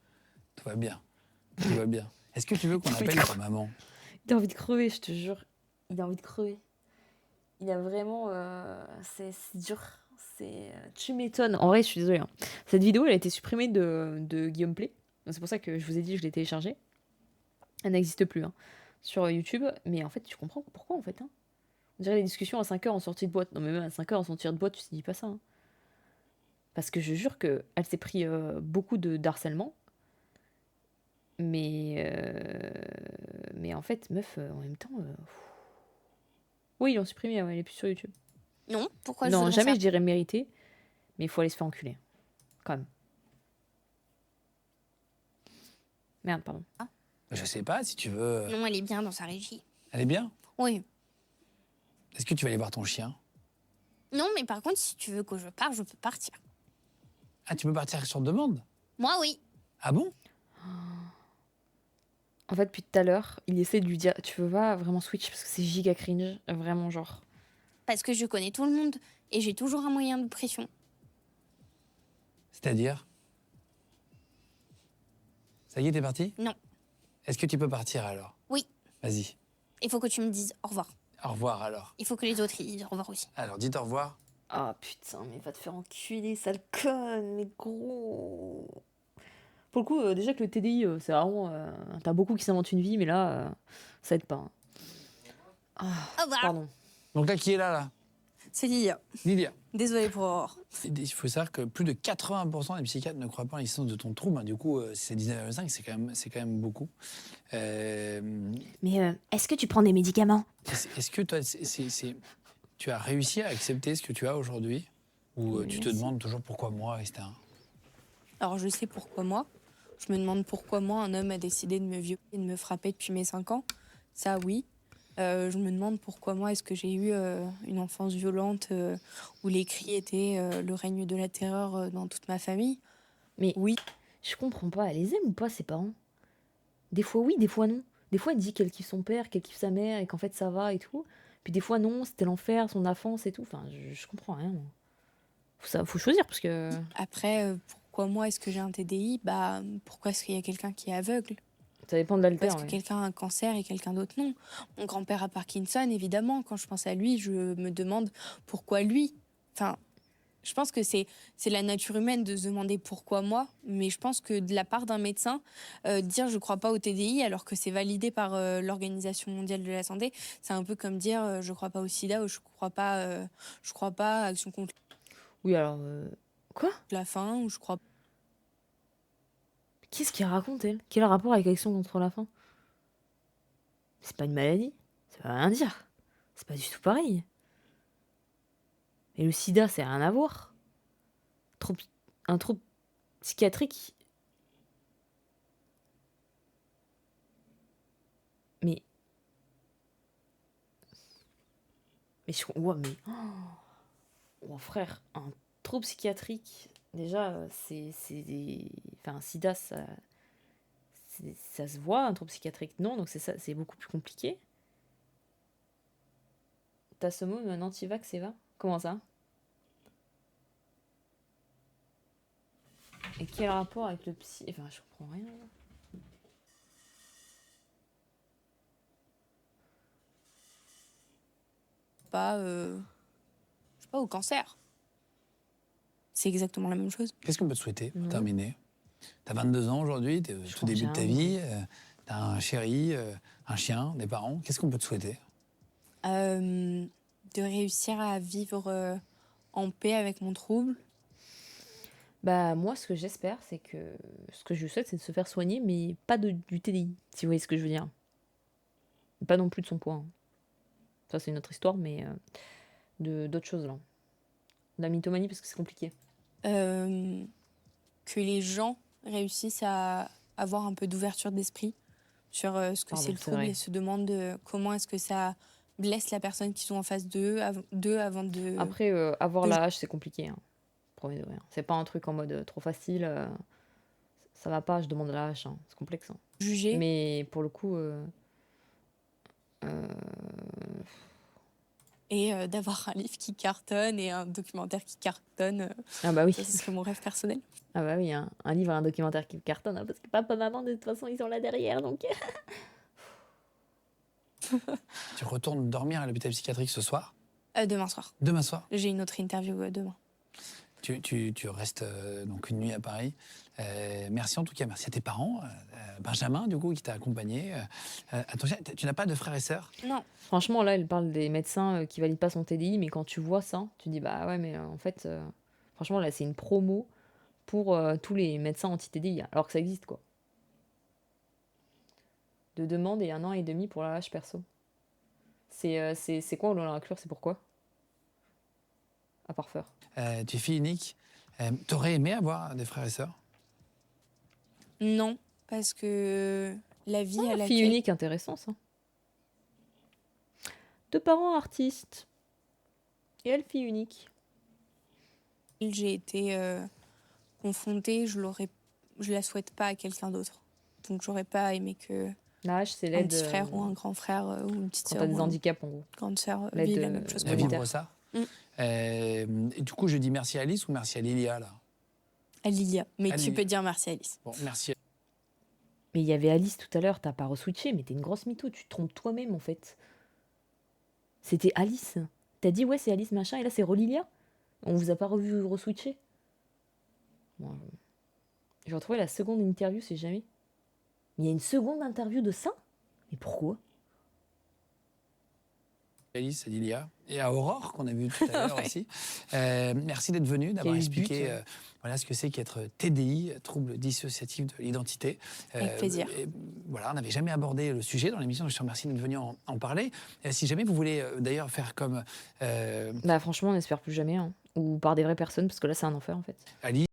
Tout va bien. Tout va bien. Est-ce que tu veux qu'on appelle ta maman? Il a envie de crever, je te jure. Il a envie de crever. Il a vraiment... c'est dur. Tu m'étonnes. En vrai, je suis désolée. Hein. Cette vidéo, elle a été supprimée de Guillaume Play. Donc, c'est pour ça que je vous ai dit que je l'ai téléchargée. Elle n'existe plus hein, sur YouTube. Mais en fait, tu comprends pourquoi, en fait. Hein. On dirait les discussions à 5h en sortie de boîte. Non, mais même à 5h en sortie de boîte, tu te dis pas ça. Hein. Parce que je jure qu'elle s'est pris beaucoup d'harcèlement. Mais en fait, meuf, en même temps... Oui, ils l'ont supprimée, ouais, elle est plus sur YouTube. Non, pourquoi je Non, voudrais jamais ça je dirais mérité, mais il faut aller se faire enculer. Quand même. Merde, pardon. Je sais pas si tu veux. Non, elle est bien dans sa régie. Elle est bien. Oui. Est-ce que tu vas aller voir ton chien? Non, mais par contre, si tu veux que je parte, je peux partir. Ah, tu peux partir sur demande? Moi, oui. Ah bon? En fait, depuis tout à l'heure, il essaie de lui dire tu veux pas vraiment switch parce que c'est giga cringe, vraiment genre. Parce que je connais tout le monde et j'ai toujours un moyen de pression. C'est-à-dire? Ça y est, t'es parti? Non. Est-ce que tu peux partir alors? Oui. Vas-y. Il faut que tu me dises au revoir. Au revoir alors. Il faut que les autres ils disent au revoir aussi. Alors, dites au revoir. Ah putain, mais va te faire enculer, sale conne, mais gros. Pour le coup, déjà que le TDI, c'est vraiment. T'as beaucoup qui s'inventent une vie, mais là, ça aide pas. Hein. Ah, Au revoir. pardon. Donc là, qui est là? C'est Lilia. Lilia. Désolée pour Aurore. Il faut savoir que plus de 80% des psychiatres ne croient pas en l'existence de ton trouble. Hein. Du coup, si c'est 19,5, c'est quand même beaucoup. Mais est-ce que tu prends des médicaments? Est-ce que toi, tu as réussi à accepter ce que tu as aujourd'hui? Ou tu te demandes toujours pourquoi moi, etc. Alors je sais pourquoi moi. Je me demande pourquoi moi, un homme a décidé de me violer et de me frapper depuis mes 5 ans. Ça, oui. Je me demande pourquoi moi, est-ce que j'ai eu une enfance violente où les cris étaient le règne de la terreur dans toute ma famille. Mais Oui. je comprends pas, elle les aime ou pas ses parents? Des fois oui, des fois non. Des fois elle dit qu'elle kiffe son père, qu'elle kiffe sa mère et qu'en fait ça va et tout. Puis des fois non, c'était l'enfer, son enfance et tout. Enfin, je comprends rien. Moi. Faut choisir parce que... Après, pourquoi moi, est-ce que j'ai un TDI? Bah, pourquoi est-ce qu'il y a quelqu'un qui est aveugle? Ça dépend de l'alter. Parce que quelqu'un a un cancer et quelqu'un d'autre non. Mon grand-père a Parkinson, évidemment. Quand je pense à lui, je me demande pourquoi lui. Enfin, je pense que c'est la nature humaine de se demander pourquoi moi. Mais je pense que de la part d'un médecin, dire je crois pas au TDI alors que c'est validé par l'Organisation mondiale de la santé, c'est un peu comme dire je crois pas au SIDA ou je crois pas à Action contre Oui alors... Quoi? la faim ou je crois. Qu'est-ce qu'elle raconte elle? Quel rapport avec Action contre la faim? C'est pas une maladie. Ça veut rien dire. C'est pas du tout pareil. Et le sida, c'est rien à voir. Un trouble psychiatrique. Mais je... Ouais, mais... Oh, frère, un trouble psychiatrique, déjà, c'est des... Enfin, un sida, ça se voit, un trouble psychiatrique, non, donc c'est beaucoup plus compliqué. T'as ce mot, un anti-vax, Eva? Comment ça? Et quel rapport avec le psy? Enfin, je comprends rien. Je sais pas, au cancer. C'est exactement la même chose. Qu'est-ce qu'on peut te souhaiter pour Non. terminer? T'as 22 ans aujourd'hui, t'es au tout crois que début de ta j'ai un vie, t'as un chéri, un chien, des parents. Qu'est-ce qu'on peut te souhaiter? De réussir à vivre en paix avec mon trouble. Bah, moi, ce que j'espère, c'est que... Ce que je souhaite, c'est de se faire soigner, mais pas du TDI, si vous voyez ce que je veux dire. Pas non plus de son poids. Hein. Ça, c'est une autre histoire, mais d'autres choses, là. La mythomanie, parce que c'est compliqué. Que les gens réussissent à avoir un peu d'ouverture d'esprit sur ce que Pardon, c'est le c'est trouble vrai. et se demandent comment est-ce que ça blesse la personne qui sont en face d'eux avant de Après, avoir de- la hache, c'est compliqué. Hein. Premier degré. Hein. C'est pas un truc en mode trop facile. Ça va pas, je demande la hache. Hein. C'est complexe. Hein. juger. Mais pour le coup... Et d'avoir un livre qui cartonne et un documentaire qui cartonne. Ah bah oui. Ça, ce serait mon rêve personnel. Ah bah oui, hein. Un livre, un documentaire qui cartonne. Hein, parce que papa, maman, de toute façon, ils sont là derrière. Donc... Tu retournes dormir à l'hôpital psychiatrique ce soir? Demain soir. Demain soir? J'ai une autre interview demain. Tu restes donc une nuit à Paris. Merci en tout cas, merci à tes parents. Benjamin, du coup, qui t'a accompagné. Attention, tu n'as pas de frères et sœurs? Non. Franchement, là, elle parle des médecins qui valident pas son TDI, mais quand tu vois ça, tu dis bah ouais, mais en fait, franchement, là, c'est une promo pour tous les médecins anti-TDI, alors que ça existe, quoi. De demande et 1 an et demi pour l'âge perso. C'est quoi, on l'a inclure, c'est pourquoi? À part faire. Tu es fille unique. T'aurais aimé avoir des frères et sœurs? Non, parce que la vie à laquelle... Fille unique, intéressant, ça. 2 parents artistes. Et elle, fille unique. j'ai été confrontée, je la souhaite pas à quelqu'un d'autre. Donc j'aurais pas aimé que L'âge, c'est un l'aide. petit frère ou un grand frère ou une petite Quand sœur t'as des ou une handicaps, en gros. grande sœur L'aide, vivent la même chose que Vivre moi. ça. Mm. Et du coup, je dis merci à Alice ou merci à Lilia, là? À Lilia. Mais À tu Lilia. peux dire merci Alice. Bon, merci. Mais il y avait Alice tout à l'heure, t'as pas reswitché, mais t'es une grosse mytho, tu te trompes toi-même en fait. C'était Alice. T'as dit ouais, c'est Alice machin, et là c'est Relilia. On vous a pas revu reswitcher. Bon, je vais retrouver la seconde interview, c'est jamais. Mais il y a une seconde interview de ça? Mais pourquoi? Alice, à Lilia et à Aurore, qu'on a vu tout à l'heure aussi. Merci d'être venu, d'avoir Quel but, expliqué voilà, ce que c'est qu'être TDI, trouble dissociatif de l'identité. Avec plaisir. Voilà, on n'avait jamais abordé le sujet dans l'émission, donc je te remercie d'être venu en parler. Si jamais vous voulez d'ailleurs faire comme Bah franchement, on espère plus jamais. Hein. Ou par des vraies personnes, parce que là c'est un enfer en fait. Alice,